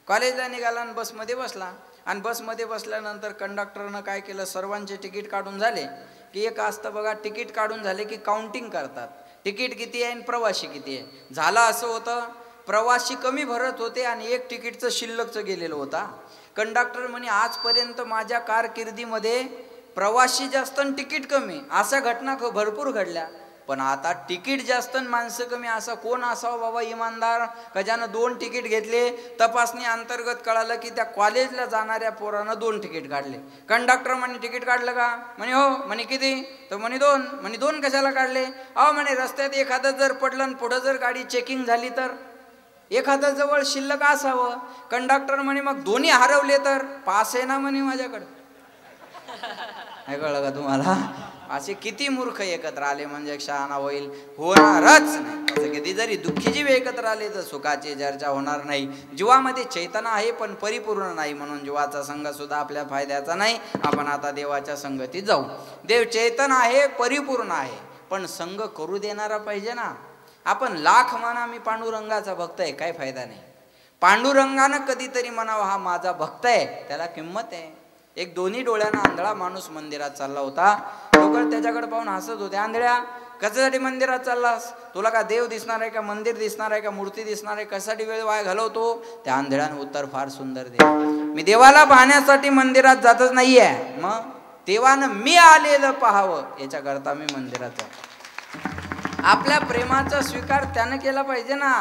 कॉलेजला निघाला आणि बसमध्ये बसला, आणि बसमध्ये बसल्यानंतर कंडक्टरनं काय केलं, सर्वांचे तिकीट काढून झाले की एक असतं बघा, तिकीट काढून झाले की काउंटिंग करतात, तिकीट किती आहे आणि प्रवासी किती आहे. झालं असं होतं, प्रवासी कमी भरत होते आणि एक तिकीटचं शिल्लकचं गेलेलं होता. कंडक्टर म्हणे आजपर्यंत माझ्या कारकिर्दीमध्ये प्रवासी जास्त आणि तिकीट कमी, अशा घटना भरपूर घडल्या, पण आता तिकीट जास्त आणि माणसं कमी, असा कोण असावं बाबा इमानदार का ज्यानं 2 तिकीट घेतले. तपासणी अंतर्गत कळालं की त्या कॉलेजला जाणाऱ्या पोरानं 2 तिकीट काढले. कंडक्टर म्हणे तिकीट काढलं का? म्हणे हो. म्हणे किती? तर म्हणे 2. म्हणे 2 कशाला काढले? अहो म्हणे रस्त्यात एखादं जर पडलं आणि पुढं जर गाडी चेकिंग झाली तर एखादं जवळ शिल्लक असावं. कंडक्टर म्हणे मग दोन्ही हरवले तर पास आहे ना म्हणे माझ्याकडे. कळलं का तुम्हाला? असे किती मूर्ख एकत्र आले म्हणजे शहाणा होईल, होणारच नाही. किती जरी दुःखी जीव एकत्र आले तर सुखाची चर्चा होणार नाही. जीवामध्ये चैतन्य आहे पण परिपूर्ण नाही, म्हणून जीवाचा संघ सुद्धा आपल्या फायद्याचा नाही. आपण आता देवाच्या संगतीत जाऊ. देव चैतन्य आहे, परिपूर्ण आहे, पण संघ करू देणारा पाहिजे ना. आपण लाख म्हणा मी पांडुरंगाचा भक्त आहे, काय फायदा नाही. पांडुरंगानं कधीतरी म्हणावं हा माझा भक्त आहे, त्याला किंमत आहे. एक दोन्ही डोळ्यानं आंधळा माणूस मंदिरात चालला होता. लोक त्याच्याकडे पाहून हसत होते. आंधळ्या, कशासाठी मंदिरात चाललास? तुला का देव दिसणार आहे का, मंदिर दिसणार आहे का, मूर्ती दिसणार आहे, कशासाठी वेळ वाया घालवतो? त्या आंधळ्यानं उत्तर फार सुंदर दिले, मी देवाला पाहण्यासाठी मंदिरात जातच नाहीये, मग देवानं मी आलेलं पाहावं याच्याकरता मी मंदिरात जातो. आपल्या प्रेमाचा स्वीकार त्यानं केला पाहिजे ना.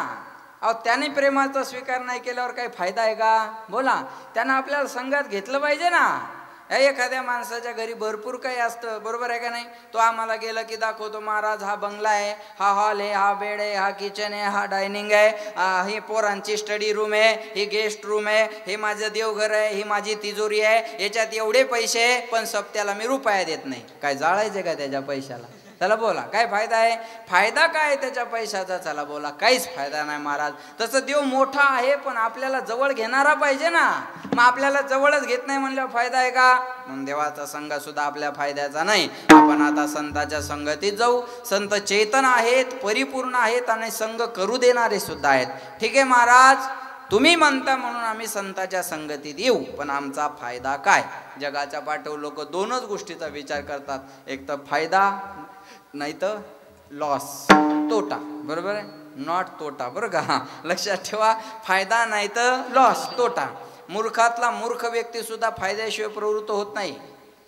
अहो त्याने प्रेमाचा स्वीकार नाही केल्यावर काही फायदा आहे का? बोला. त्यानं आपल्याला संघात घेतलं पाहिजे ना. एखाद्या माणसाच्या घरी भरपूर काही असतं, बरोबर आहे का नाही? तो आम्हाला गेलं की दाखवतो, महाराज हा बंगला आहे, हा हॉल आहे, हा बेड आहे, हा किचन आहे, हा डायनिंग आहे, ही पोरांची स्टडी रूम आहे, ही गेस्ट रूम आहे, हे माझं देवघर आहे, ही माझी तिजोरी आहे, याच्यात एवढे पैसे आहे, पण सप्त्याला मी रुपया देत नाही. काय जाळायचे का त्याच्या पैशाला? चला बोला, काय फायदा आहे? फायदा काय त्याच्या पैशाचा? चला बोला, काहीच फायदा नाही महाराज. तसं देव मोठा आहे पण आपल्याला जवळ घेणारा पाहिजे ना. मग आपल्याला जवळच घेत नाही म्हणल्यावर फायदा आहे का? म्हणून देवाचा संघ सुद्धा आपल्या फायद्याचा नाही. आपण आता संतांच्या संगतीत जाऊ. संत चेतन आहेत, परिपूर्ण आहेत आणि संघ करू देणारे सुद्धा आहेत. ठीक आहे महाराज, तुम्ही म्हणता म्हणून आम्ही संतांच्या संगतीत येऊ, पण आमचा फायदा काय? जगाच्या पाठीवर लोक 2च गोष्टीचा विचार करतात, एक तर फायदा नाही तर लॉस, तोटा. बरोबर आहे? नॉट तोटा, बरं का? लक्षात ठेवा, फायदा नाही तर लॉस, तोटा. मूर्खातला मूर्ख व्यक्ती सुद्धा फायद्याशिवाय प्रवृत्त होत नाही.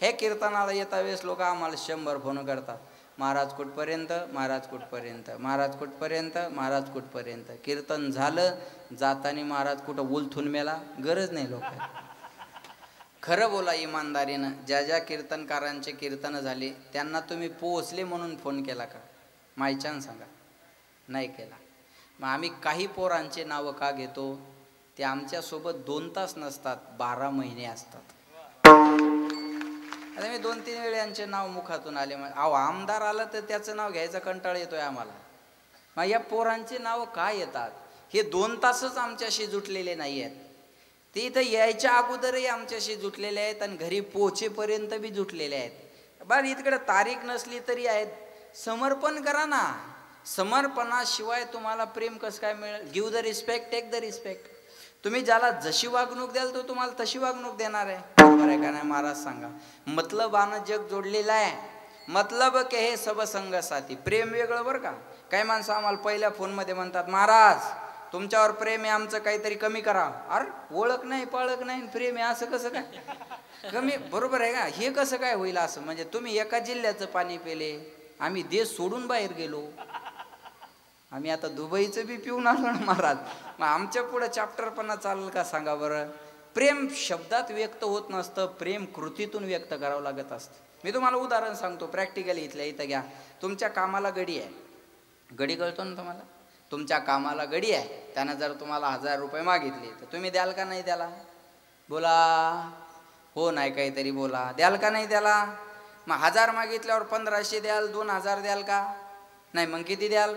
हे कीर्तनाला येता वेळेस लोक आम्हाला 100 फोन करतात, महाराज कुठपर्यंत, महाराज कुठपर्यंत, महाराज कुठपर्यंत, महाराज कुठपर्यंत. कीर्तन झालं, जातानी महाराज कुठं उलथून मेला, गरज नाही लोक. खरं बोला इमानदारीनं, ज्या ज्या कीर्तनकारांचे कीर्तन झाले त्यांना तुम्ही पोहोचले म्हणून फोन केला का? मायच्यानं सांगा, नाही केला. मग आम्ही काही पोरांचे नावं का घेतो? ते आमच्यासोबत 2 तास नसतात, 12 महिने असतात. आता मी 2-3 वेळे यांचे नाव मुखातून आले. अहो आमदार आलं तर त्याचं नाव घ्यायचा कंटाळा येतोय आम्हाला. मग या पोरांचे नाव का येतात? हे 2 तासच आमच्याशी जुटलेले नाही आहेत. ते इथं यायच्या अगोदरही आमच्याशी जुटलेले आहेत आणि घरी पोहोचेपर्यंत बी जुटलेले आहेत. बरं इकडे तारीख नसली तरी आहेत. समर्पण करा ना. समर्पणाशिवाय तुम्हाला प्रेम कसं काय मिळेल? Give the respect, take the respect. तुम्ही ज्याला जशी वागणूक द्याल तो तुम्हाला तशी वागणूक देणार आहे. बरोबर आहे का नाही महाराज सांगा? मतलबानं जग जोडलेलं आहे. मतलब के हे सब संग साथी. प्रेम वेगळं बरं का. काही माणसं आम्हाला पहिल्या फोनमध्ये म्हणतात, महाराज तुमच्यावर प्रेम आहे, आमचं काहीतरी कमी करा. अरे ओळख नाही, पाळख नाही, प्रेम आहे असं कसं काय कमी? बरोबर आहे का? हे कसं काय होईल असं? म्हणजे तुम्ही एका जिल्ह्याचं पाणी पिले, आम्ही देश सोडून बाहेर गेलो, आम्ही आता दुबईचं बी पिऊन आलो ना महाराज. मग आमच्या पुढं चॅप्टरपणा चालेल का सांगा बरं? प्रेम शब्दात व्यक्त होत नसतं, प्रेम कृतीतून व्यक्त करावं लागत असतं. मी तुम्हाला उदाहरण सांगतो प्रॅक्टिकली, इथल्या इथं घ्या. तुमच्या कामाला गडी आहे, गडी कळतो ना तुम्हाला? तुमच्या कामाला गडी आहे, त्यानं जर तुम्हाला 1000 रुपये मागितले तर तुम्ही द्याल का नाही त्याला? बोला हो नाही काहीतरी बोला. द्याल का नाही त्याला? मग 1000 मागितल्यावर 1500 द्याल, 2000 द्याल का? नाही. मग किती द्याल?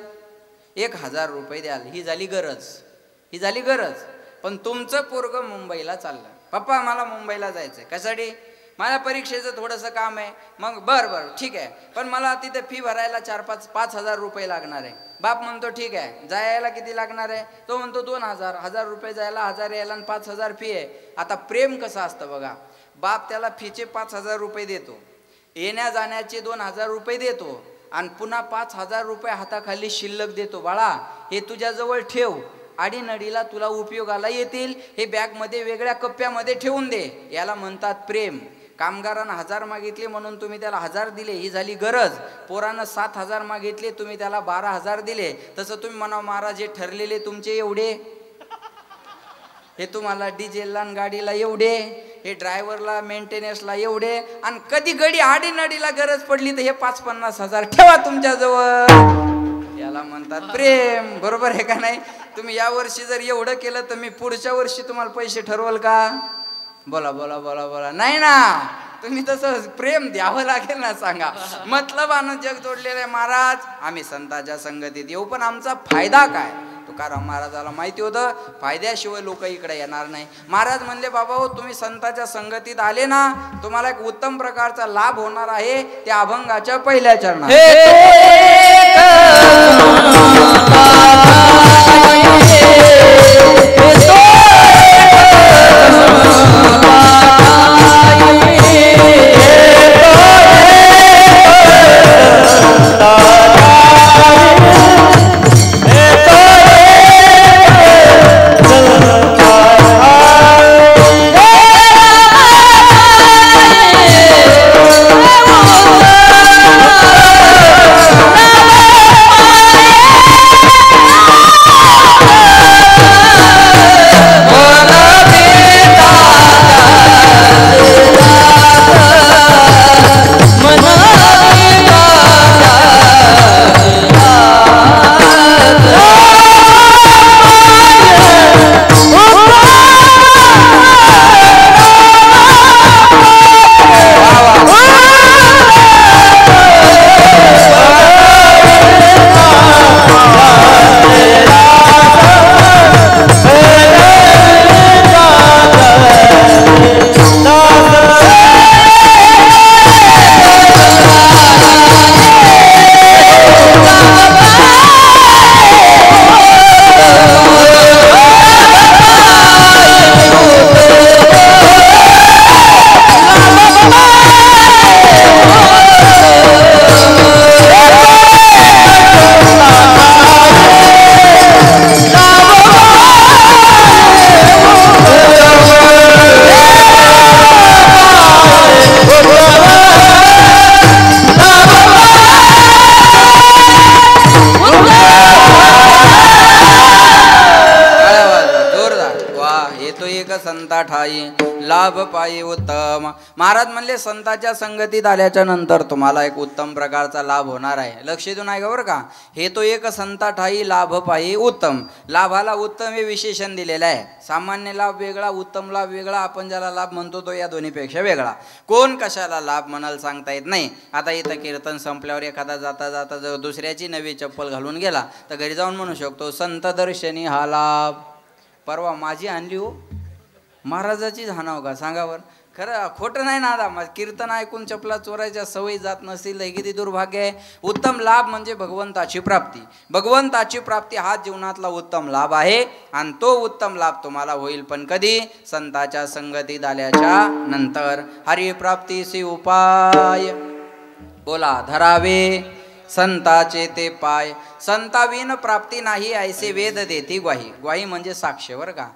1000 रुपये द्याल. ही झाली गरज, ही झाली गरज. पण तुमचं पोरगं मुंबईला चाललं, पप्पा मला मुंबईला जायचंय. कशासाठी? माझ्या परीक्षेचं थोडंसं काम आहे. मग बरं ठीक आहे, पण मला तिथे फी भरायला 4-5 हजार लागणार आहे. बाप म्हणतो ठीक आहे, जायला किती लागणार आहे? तो म्हणतो 2,000 रुपये जायला, 1000 यायला आणि 5,000 फी आहे. आता प्रेम कसं असतं बघा, बाप त्याला फीचे 5,000 रुपये देतो, येण्या जाण्याचे 2,000 रुपये देतो आणि पुन्हा 5,000 रुपये हाताखाली शिल्लक देतो. बाळा हे तुझ्याजवळ ठेव, आडीनडीला तुला उपयोगाला येतील, हे बॅगमध्ये वेगळ्या कप्प्यामध्ये ठेवून दे. याला म्हणतात प्रेम. कामगारानं 1000 मागितले म्हणून तुम्ही त्याला 1000 दिले, ही झाली गरज. पोरानं 7,000 मागितले, तुम्ही त्याला 12,000 दिले. तसं तुम्ही म्हणा महाराज हे ठरलेले तुमचे एवढे, हे तुम्हाला डिझेलला आणि गाडीला एवढे, हे ड्रायव्हरला मेंटेनन्सला एवढे, आणि कधी गडी आडीनडीला गरज पडली तर हे 5-50 हजार ठेवा तुमच्याजवळ. याला म्हणतात प्रेम. बरोबर आहे का नाही? तुम्ही या वर्षी जर एवढं केलं तर मी पुढच्या वर्षी तुम्हाला पैसे ठरवल का? बोला बोला बोला बोला. नाही ना, तुम्ही तसं प्रेम द्यावं लागेल ना. सांगा, मतलबानं जग जोडलेलं आहे. महाराज आम्ही संतांच्या संगतीत येऊ, पण आमचा फायदा काय? तुकाराम महाराजाला माहिती होतं फायद्याशिवाय लोक इकडे येणार नाही. महाराज म्हणले बाबा हो, तुम्ही संतांच्या संगतीत आले ना, तुम्हाला एक उत्तम प्रकारचा लाभ होणार आहे. त्या अभंगाच्या पहिल्या चरणात संता ठाई लाभ पायी उत्तम. महाराज म्हणले संतांच्या संगतीत आल्याच्या नंतर तुम्हाला एक उत्तम प्रकारचा लाभ होणार आहे. लक्ष देऊन आहे का बरं का? हे तो एक संता ठाई लाभ पायी उत्तम. लाभाला उत्तम हे विशेषण दिलेलं आहे. सामान्य लाभ वेगळा, उत्तम लाभ वेगळा. आपण ज्याला लाभ म्हणतो तो या दोन्हीपेक्षा वेगळा. कोण कशाला लाभ म्हणाल सांगता येत नाही. आता इथं कीर्तन संपल्यावर एखादा जाता जाता जर दुसऱ्याची नवी चप्पल घालून गेला तर घरी जाऊन म्हणू शकतो संत दर्शनी हा लाभ. परवा माझी आणली हो, महाराजाचीच हाणाव का सांगावर? खरं खोटं नाही ना. आता कीर्तन ऐकून चपला चोरायच्या सवयी जात नसतील हे किती दुर्भाग्य आहे. उत्तम लाभ म्हणजे भगवंताची प्राप्ती. भगवंताची प्राप्ती हा जीवनातला उत्तम लाभ आहे. आणि तो उत्तम लाभ तुम्हाला होईल पण कधी? संतांच्या संगतीत आल्याच्या नंतर. हरिप्राप्तीसी उपाय बोला धरावे संताचे ते पाय. संताविन प्राप्ती नाही ऐसे वेद देती ग्वाही. ग्वाही म्हणजे साक्ष बरं का.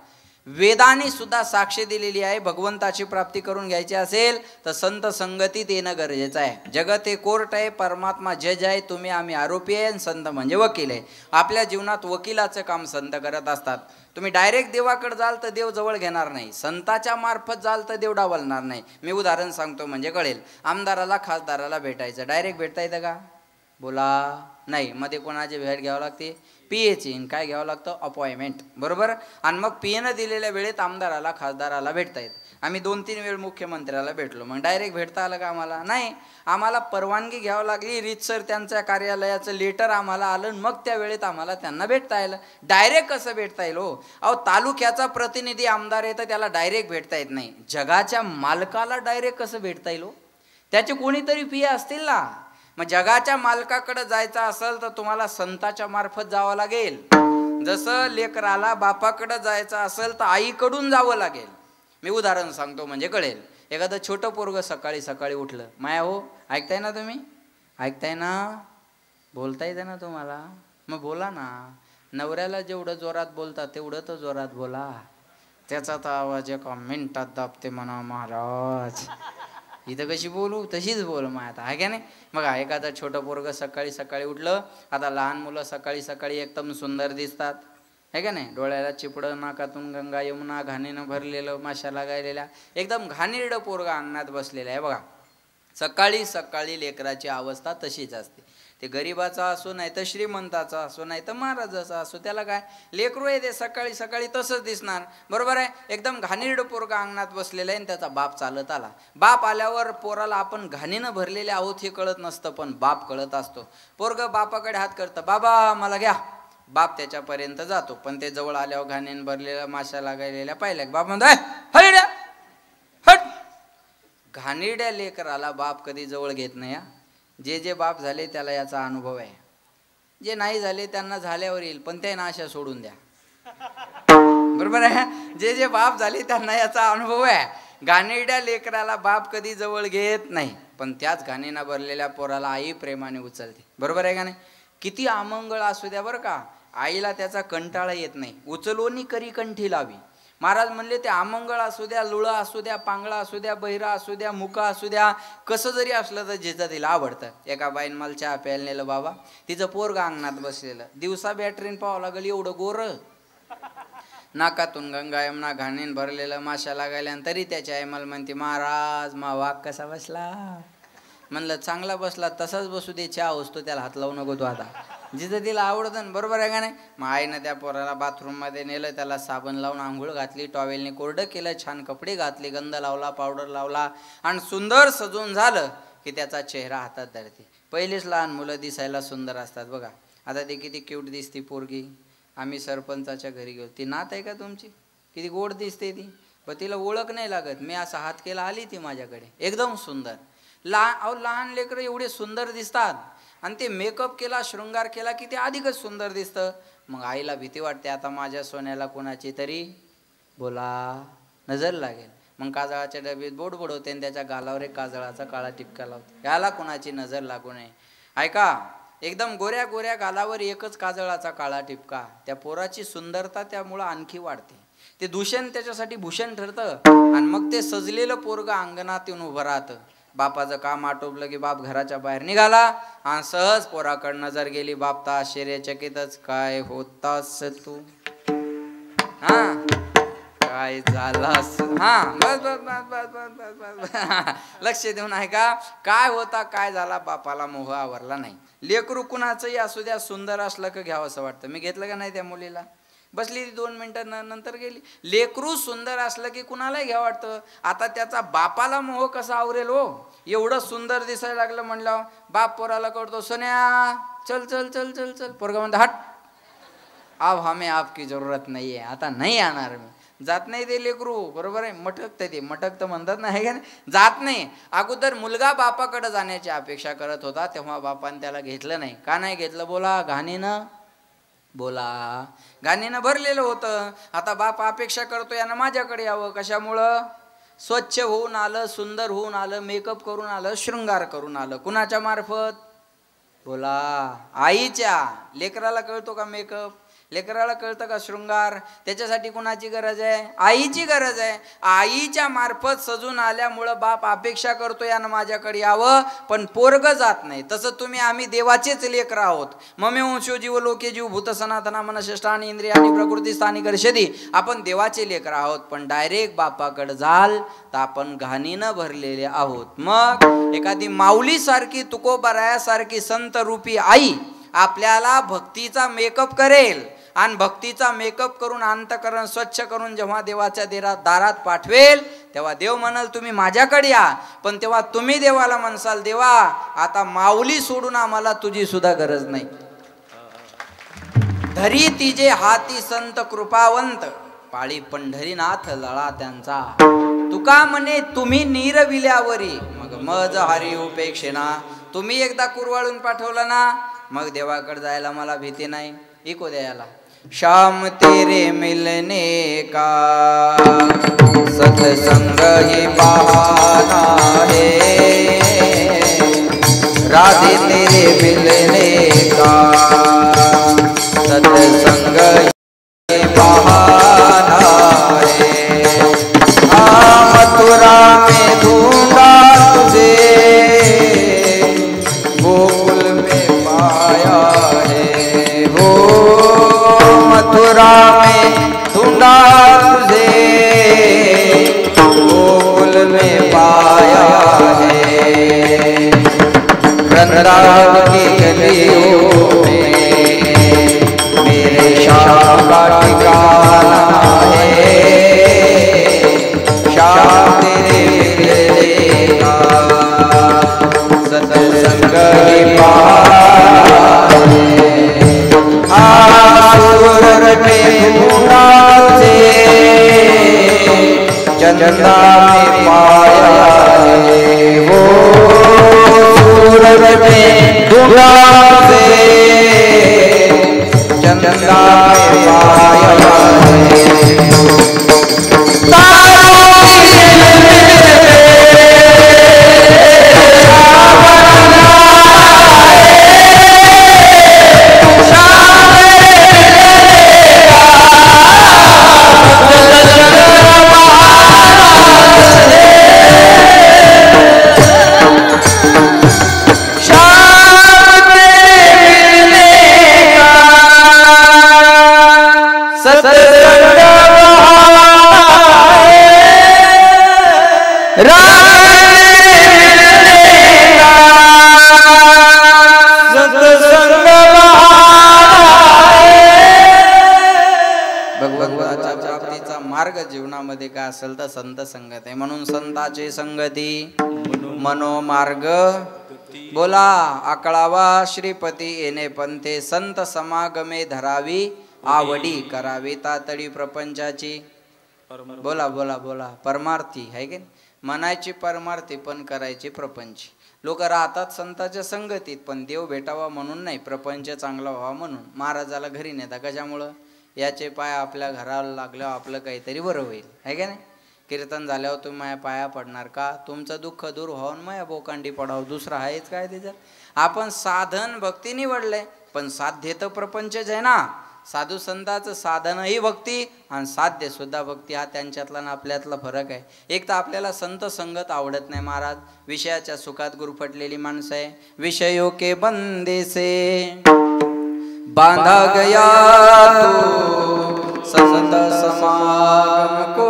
वेदाने सुद्धा साक्ष दिलेली आहे. भगवंताची प्राप्ती करून घ्यायची असेल तर संत संगतीत येणं गरजेचं आहे. जगत हे कोर्ट आहे, परमात्मा जज आहे, तुम्ही आम्ही आरोपी आहे, संत म्हणजे वकील आहे. आपल्या जीवनात वकिलाचं काम संत करत असतात. तुम्ही डायरेक्ट देवाकडे जाल तर देव जवळ घेणार नाही, संताच्या मार्फत जाल तर देव डावलणार नाही. मी उदाहरण सांगतो म्हणजे कळेल. आमदाराला खासदाराला भेटायचं, डायरेक्ट भेटता येतं का? बोला नाही. मध्ये कोणाची भेट घ्यावं लागते? पीएची. काय घ्यावं लागतं? अपॉइंटमेंट. बरोबर. आणि मग पीएनं दिलेल्या वेळेत आमदाराला खासदाराला भेटता येत. आम्ही 2-3 वेळ मुख्यमंत्र्याला भेटलो. मग डायरेक्ट भेटता आलं का आम्हाला? नाही, आम्हाला परवानगी घ्यावं लागली. रीतसर त्यांच्या कार्यालयाचं लेटर आम्हाला आलं, मग त्या वेळेत आम्हाला त्यांना भेटता येईल. डायरेक्ट कसं भेटता येईल हो? अहो, तालुक्याचा प्रतिनिधी आमदार आहे तर त्याला डायरेक्ट भेटता येत नाही. जगाच्या मालकाला डायरेक्ट कसं भेटता येईल हो? त्याचे कोणीतरी पिये असतील ना. मग जगाच्या मालकाकडे जायचं असेल तर तुम्हाला संताच्या मार्फत जावं लागेल. जसं लेकराला बापाकडे जायचं असेल तर आईकडून जावं लागेल. मी उदाहरण सांगतो म्हणजे कळेल. एखादं छोटं पोरग सकाळी सकाळी उठलं, माया हो, ऐकताय ना तुम्ही? ऐकताय ना? बोलता येते ना तुम्हाला? मग बोला ना. नवऱ्याला जेवढं जोरात बोलता तेवढं तर जोरात बोला. त्याचा तर आवाज एका मिनिटात दाबते म्हणा महाराज. इथं कशी बोलू तशीच बोल मग आता, आहे का नाही? बघा, एखादा छोटं पोरग सकाळी सकाळी उठलं. आता लहान मुलं सकाळी सकाळी एकदम सुंदर दिसतात, आहे का नाही? डोळ्याला चिपडं, नाकातून गंगा यमुना, घाणीनं भरलेलं, माशा लागायलेल्या, एकदम घाणेरडं पोरगा अंगणात बसलेलं आहे. बघा, सकाळी सकाळी लेकराची अवस्था तशीच असते. ते गरीबाचा असो, नाही तर श्रीमंताचा असो, नाही तर महाराजाचा असो, त्याला काय लेकरू आहे ते सकाळी सकाळी तसंच दिसणार. बरोबर आहे? एकदम घाणेरडं पोरगा अंगणात बसलेलं आहे आणि त्याचा बाप चालत आला. बाप आल्यावर पोराला आपण घाणीनं भरलेले आहोत हे कळत नसतं, पण बाप कळत असतो. पोरग बापाकडे हात करतं, बाबा मला घ्या. बाप त्याच्यापर्यंत जातो, पण ते जवळ आल्यावर घाणीनं भरलेल्या, माशा लागायलेल्या पाहिल्या. बाप म्हणतो, हट. घाणेरड्या लेकराला बाप कधी जवळ घेत नाही. जे जे बाप झाले त्याला याचा अनुभव आहे. जे नाही झाले त्यांना झाल्यावर येईल, पण ते नाशा सोडून द्या. बरोबर आहे? जे जे बाप झाले त्यांना याचा अनुभव आहे. घाणेरड्या लेकराला बाप कधी जवळ घेत नाही, पण त्याच घाणीनं भरलेल्या पोराला आई प्रेमाने उचलते. बरोबर आहे का नाही? किती अमंगळ असू द्या बरं का, आईला त्याचा कंटाळा येत नाही. उचलोनी करी कंठी लावी. महाराज म्हणले ते अमंगळ असू द्या, लुळा असू द्या, पांगळा असू द्या, बहिरा असू द्या, मुका असू द्या, कसं जरी असलं तर जिचं तिला आवडतं. एका बाईन मला चहा प्यायला नेलं बाबा. तिचं पोरग अंगणात बसलेलं, दिवसा बॅटरीन पाहावं लागलं एवढं गोर, नाकातून गंगा यमुना, घाणीन भरलेलं, माशा लागायला, तरी त्याच्या आई मला म्हणते, महाराज मा वाघ कसा बसला? म्हणलं चांगला बसला, तसाच बसू दे, चहा असतो, त्याला हात लावू नको तू आता. जिथं तिला आवडतं. बरोबर आहे का नाही? मग आईनं त्या पोराला बाथरूममध्ये नेलं, त्याला साबण लावून आंघोळ घातली, टॉवेलने कोरडं केलं, छान कपडे घातले, गंध लावला, पावडर लावला, आणि सुंदर सजून झालं की त्याचा चेहरा हातात धरते. पहिलेच लहान मुलं दिसायला सुंदर असतात बघा. आता ती किती क्यूट दिसती पोरगी. आम्ही सरपंचाच्या घरी गेलो, ती नात आहे का तुमची? किती गोड दिसते ती, पण तिला ओळख नाही लागत. मी असा हात केला, आली ती माझ्याकडे, एकदम सुंदर. लहान लेकरं एवढे सुंदर दिसतात, आणि ते मेकअप केला, शृंगार केला की ते अधिकच सुंदर दिसतं. मग आईला भीती वाटते, आता माझ्या सोन्याला कोणाची तरी बोला नजर लागेल. मग काजळाच्या डबीत बोट बुडवते आणि त्याच्या गालावर एक काजळाचा काळा टिपका लावते, याला कोणाची नजर लागू नये. ऐका, एकदम गोऱ्या गोऱ्या गालावर एकच काजळाचा काळा टिपका, त्या पोराची सुंदरता त्यामुळं आणखी वाढते. ते दूषण त्याच्यासाठी भूषण ठरतं. आणि मग ते सजलेलं पोरग अंगणात येऊन उभं राहतं. बापाचं काम आटोपलं की बाप घराच्या बाहेर निघाला आणि सहज पोराकडे नजर गेली. बाप तर आश्चर्यचकितच, काय होतास तू? हा, काय झालास? हा, बस बस बस बस बस बस बस लक्ष देऊन ऐका, काय होता काय झाला, बापाला मोह आवरला नाही. लेकरू कुणाचंही असू द्या, सुंदर असलं का घ्यावं असं वाटतं. मी घेतलं का नाही त्या मुलीला? बसली 2 मिनिटं नंतर गेली. लेकरू सुंदर असलं की कुणालाही घ्यावं वाटतं. आता त्याचा बापाला मोह कसा आवरेल हो? एवढं सुंदर दिसायला लागलं म्हणलं, बाप पोराला कळतो, सोन्या चल चल चल चल चल. पोरगा म्हणतो, हट, अब हमें आपकी जरूरत नाही आहे, आता नाही येणार मी. जात नाही ते लेकरू. बरोबर आहे? मटकतं ते, मटकतं म्हणतात ना, आहे का नाही? जात नाही. अगोदर मुलगा बापाकडे जाण्याची अपेक्षा करत होता, तेव्हा बापाने त्याला घेतलं नाही. का नाही घेतलं? बोला, घाणीनं बोला, घाणीनं भरलेलं होतं. आता बाप अपेक्षा करतो यानं माझ्याकडे यावं. कशामुळं? स्वच्छ होऊन आलं, सुंदर होऊन आलं, मेकअप करून आलं, शृंगार करून आलं. कुणाच्या मार्फत? बोला, आईच्या. लेकराला कळतो का मेकअप? लेकराला कळतं का शृंगार? त्याच्यासाठी कुणाची गरज आहे? आईची गरज आहे. आईच्या मार्फत सजून आल्यामुळं बाप अपेक्षा करतो यानं माझ्याकडे यावं, पण पोरग जात नाही. तसं तुम्ही आम्ही देवाचेच लेकर आहोत. ममे वंशो जीव लोके जीव भूत सनातना मनशिष्टानि इंद्रियानि प्रकृती स्थानी कर्षदी. आपण देवाचे लेकर आहोत, पण डायरेक्ट बापाकडे जाल तर आपण घाणीनं भरलेले आहोत. मग एखादी माऊली सारखी, तुकोबारायासारखी संत रूपी आई आपल्याला भक्तीचा मेकअप करेल आणि भक्तीचा मेकअप करून अंतःकरण स्वच्छ करून जेव्हा देवाच्या दारात पाठवेल तेव्हा देव म्हणाल तुम्ही माझ्याकडे या. पण तेव्हा तुम्ही देवाला म्हणसाल देवा आता माऊली सोडून आम्हाला तुझी सुद्धा गरज नाही. धरी तिजे हाती संत कृपावंत पाळी पंढरीनाथ लळा त्यांचा. तुका म्हणे तुम्ही नीरविल्यावरी मग मज हरी उपेक्षेना. तुम्ही एकदा कुरवाळून पाठवला ना मग देवाकडे जायला मला भीती नाही. इको द्यायला शाम तेरे मिलने का सत्संग ही बहाना है. राधे तेरे मिलने का सत्संग ही बहाना है. मथुरा में ढूंढा तुझे गोकुल में पाया है. हो मथुरा में ढूंढा तुझे गोकुल में पाया है. वृंदावन की गलियों में मेरे श्याम का ठिकाना है. श्याम तेरे मिलने का सत्संग ही बहाना है. सूरत में ढूंढा चंदा में पाया है. वो सूरत में ढूंढा चंदा में पाया है. मार्ग जीवनामध्ये काय असेल तर संत संगत आहे. म्हणून संताची संगती मनोमार्ग बोला आकळावा श्रीपती येणे पंथे. संत समागमे धरावी आवडी करावी तातडी प्रपंचाची. बोला बोला बोला परमार्थी आहे की म्हणायची परमार्थी पण करायची प्रपंची. लोक राहतात संतांच्या संगतीत पण देव भेटावा म्हणून नाही, प्रपंच चांगला व्हावा म्हणून. महाराजाला घरी नेता कशामुळं याचे पाय आपल्या घराला लागल्यावर आपलं काहीतरी बरं होईल आहे का नाही. कीर्तन झाल्यावर तुम्ही माझ्या पाया पडणार का, तुमचं दुःख दूर व्हावून माझ्या बोकांडी पडावं, दुसरं आहेच काय त्याच्यात. आपण साधन भक्ती निवडलंय पण साध्य तर प्रपंचच आहे ना. साधू संतांचं साधनही भक्ती आणि साध्य सुद्धा भक्ती, हा त्यांच्यातला ना आपल्यातला फरक आहे. एक तर आपल्याला संत संगत आवडत नाही महाराज, विषयाच्या सुखात गुरफटलेली माणसं आहे. विषयों के बंदे से बांधा गया तो संत समागम को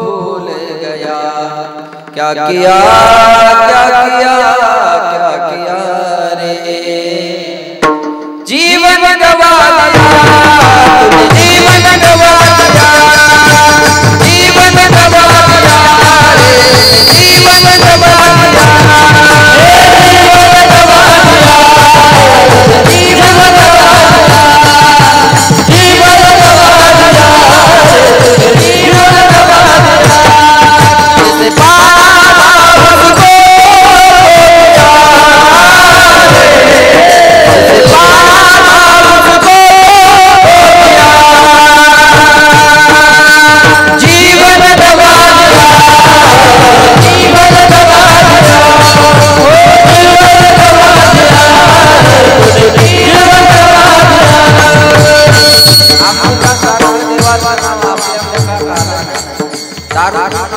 भूल गया. क्या किया क्या किया क्या किया रे जीवन गवा दिया, जीवन गवा दिया, जीवन गवा दिया रे जीवन गवा दिया, जीवन गवा दिया, जीवन गवा दिया, जीवन गवा दिया, जीवन गवा दिया. इसे पाप को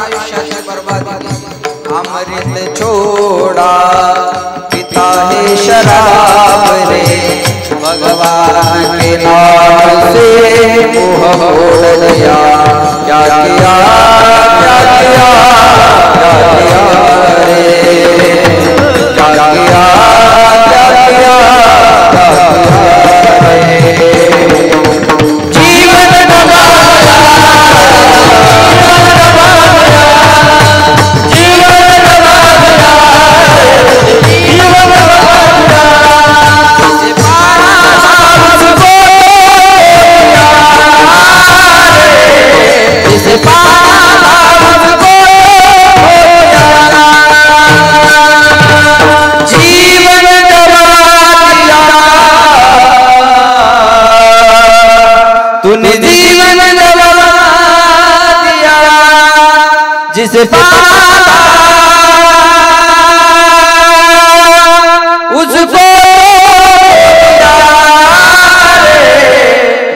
आयुष्याची बर्बादी. अमृत छोड़ा पिता है शराब रे, भगवान के नाम से मोह मोड़ लिया. क्या किया क्या किया क्या किया रे, क्या किया क्या किया क्या किया रे. उसको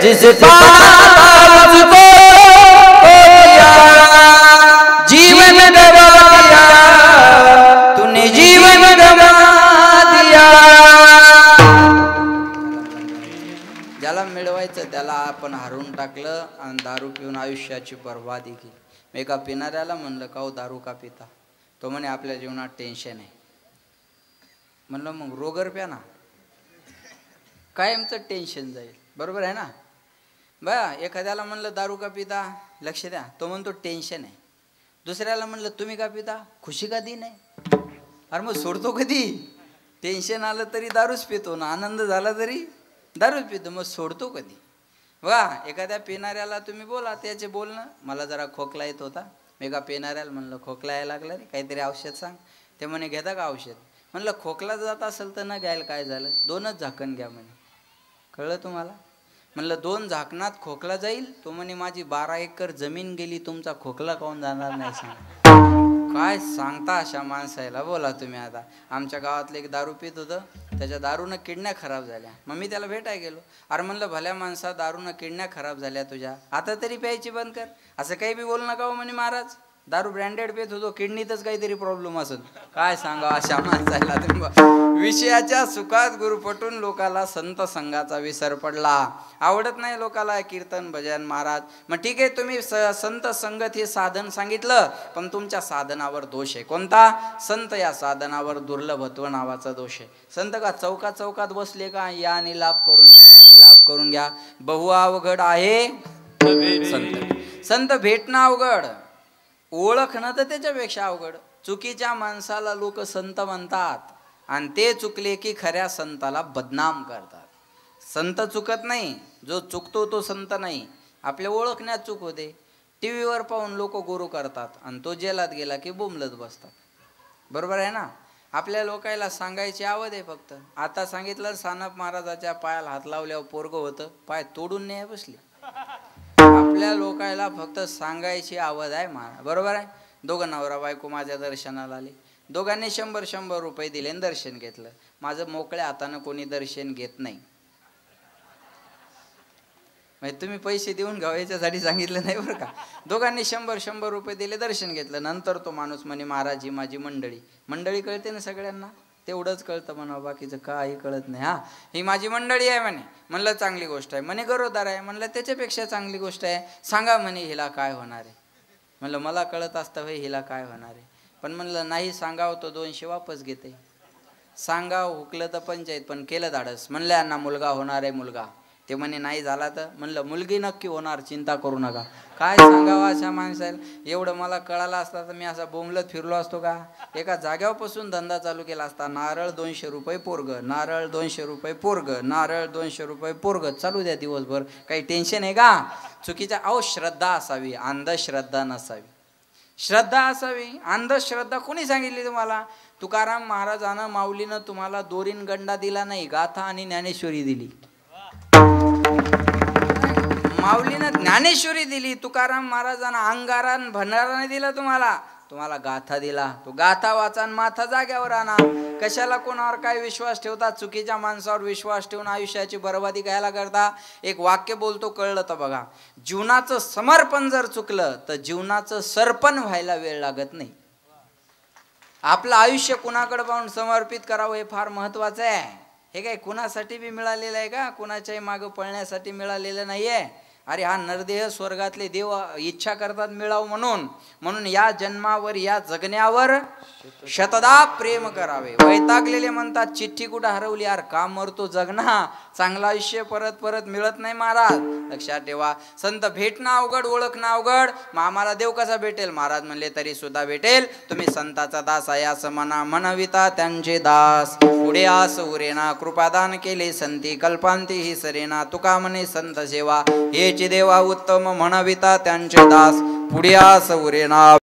जिसे पाला उसको जीवन गवा दिया तूने, जीवन गवा दिया। ज्याला मिळवायचं त्याला आपण हरवून टाकलं आणि दारू पिऊन आयुष्याची बर्बादी केली. मी एका पिणाऱ्याला म्हणलं का हो दारू का पिता? तो म्हणे आपल्या जीवनात टेन्शन आहे. म्हणलं मग रोगर प्या ना, कायमचं टेन्शन जाईल. बरोबर आहे ना? बया एखाद्याला म्हणलं दारू का पिता, लक्ष द्या, तो म्हणतो टेन्शन आहे. दुसऱ्याला म्हणलं तुम्ही का पिता, खुशी का दिन आहे. अरे मग सोडतो कधी? टेन्शन आलं तरी दारूच पितो ना, आनंद झाला तरी दारूच पितो, मग सोडतो कधी? बघा एखाद्या पिणाऱ्याला तुम्ही बोला, त्याचे बोलणं मला जरा खोकला येत होता. मी एका पिणाऱ्याला म्हणलं खोकला यायला लागला रे, काहीतरी औषध सांग. ते म्हणे घेता का औषध? म्हणलं खोकला जात असेल तर न घ्यायला काय झालं, 2च झाकण घ्या म्हणे. कळलं तुम्हाला? म्हणलं 2 झाकणात खोकला जाईल? तो म्हणे माझी 12 एकर जमीन गेली, तुमचा खोकला काऊन जाणार नाही सांग. काय सांगता अशा माणसाला? बोला तुम्ही. आता आमच्या गावातलं एक दारू पित होतं, त्याच्या दारूनं किडण्या खराब झाल्या. मग मी त्याला भेटायला गेलो. अरे म्हणलं भल्या माणसा दारूनं किडण्या खराब झाल्या तुझ्या, आता तरी प्यायची बंद कर. असं काही बी बोल नका हो म्हणे महाराज. दारू ब्रँडेड पेत होतो, किडनीतच काहीतरी प्रॉब्लेम असेल. काय सांगा अशा माणसाला तुम्ही. विषयाच्या सुखात गुरुपटून लोकाला संत संघाचा विसर पडला. आवडत नाही लोकाला कीर्तन भजन महाराज. मग ठीक आहे, तुम्ही संत संगत हे साधन सांगितलं, पण तुमच्या साधनावर दोष आहे. कोणता? संत या साधनावर दुर्लभत्व नावाचा दोष आहे. संत का चौकात चौकात बसले का या आणि लाभ करून घ्या, आणि लाभ करून घ्या. बहु अवघड आहे संत. संत भेटणं अवघड, ओळखणं तर त्याच्यापेक्षा अवघड. चुकीच्या माणसाला लोक संत म्हणतात आणि ते चुकले की खऱ्या संताला बदनाम करतात. संत चुकत नाही, जो चुकतो तो संत नाही. आपल्या ओळखण्यात चूक होते. टीव्हीवर पाहून लोक गुरु करतात आणि तो जेलात गेला की बोंबलत बसतात. बरोबर आहे ना? आपल्या लोकायला सांगायची आवड आहे फक्त. आता सांगितलं सानप महाराजाच्या पायाला हात लावल्यावर पोरगं होतं, पाय तोडून नाही बसली. आपल्या लोकायला फक्त सांगायची आवड आहे महाराज. बरोबर आहे? 2 नवरा बायको माझ्या दर्शनाला आले, दोघांनी 100 रुपये दिले आणि दर्शन घेतलं. माझं मोकळ्या हातानं कोणी दर्शन घेत नाही. म्हणजे तुम्ही पैसे देऊन घ्यावं याच्यासाठी सांगितलं नाही बरं का. दोघांनी 100 रुपये दिले, दर्शन घेतलं. नंतर तो माणूस म्हणे महाराज ही माझी मंडळी. मंडळी कळते ना सगळ्यांना, तेवढंच कळतं म्हणा, बाकीचं काही कळत नाही. हा ही माझी मंडळी आहे म्हणे. म्हणलं चांगली गोष्ट आहे. म्हणे गरोदर आहे. म्हणलं त्याच्यापेक्षा चांगली गोष्ट आहे. सांगा म्हणे हिला काय होणार आहे. म्हणलं मला कळत असतं भाई हिला काय होणार आहे, पण म्हणलं नाही सांगावं तो 200 वापस घेते. सांगाव हुकलं तर पंचायत, पण केलं धाडस. म्हणलं यांना मुलगा होणार आहे मुलगा. ते म्हणे नाही झाला तर. म्हणलं मुलगी नक्की होणार, चिंता करू नका. काय सांगावं अशा माणसाला. एवढं मला कळालं असता तर मी असा बोंबलत फिरलो असतो का? एका जाग्यापासून धंदा चालू केला असता. नारळ 200 रुपये पोरग, नारळ 200 रुपये पोरग, नारळ 200 रुपये पोरग. चालू द्या दिवसभर, काही टेन्शन आहे का? चुकीच्या श्रद्धा असावी, अंधश्रद्धा नसावी. श्रद्धा असावी, अंधश्रद्धा कोणी सांगितली तुम्हाला? तुकाराम महाराजानं माऊलीनं तुम्हाला दोरीन गंडा दिला नाही, गाथा आणि ज्ञानेश्वरी दिली. माऊलीनं ज्ञानेश्वरी दिली, तुकाराम महाराजांना अंगारान भंडारा नाही दिला तुम्हाला. तुम्हाला गाथा दिला. तो गाथा वाचान माथा जाग्यावर आणा. कशाला कोणावर काय विश्वास ठेवता? चुकीच्या माणसावर विश्वास ठेवून आयुष्याची बर्बादी घ्यायला करता. एक वाक्य बोलतो, कळलं तर बघा. जीवनाचं समर्पण जर चुकलं तर जीवनाचं सरपण व्हायला वेळ लागत नाही. आपलं आयुष्य कुणाकडे पाहून समर्पित करावं हे फार महत्वाचं आहे. हे काय कुणासाठी बी मिळालेलं आहे का? कुणाच्याही मागं पळण्यासाठी मिळालेलं नाहीये. अरे हा नरदेह स्वर्गातले देव इच्छा करतात मिळावं म्हणून. म्हणून या जन्मावर, या जगण्यावर शतदा प्रेम करावे. वैतागलेले म्हणतात चिठ्ठी कुठं हरवली यार, का मरतो जगना, चांगलं आयुष्य परत परत मिळत नाही महाराज. लक्षात ठेवा, संत भेटणं अवघड, ओळखणं अवघड. मग आम्हाला देव कसा भेटेल? महाराज म्हणले तरी सुद्धा भेटेल. तुम्ही संताचा दास आहे असं म्हणा, म्हणविता त्यांचे दास. पुढे आस उरेना, कृपादान केले संती, कल्पांती ही सरेना. तुका म्हणे संत सेवा, हेची देवा उत्तम, म्हणविता त्यांचे दास. पुढे आस उरेना.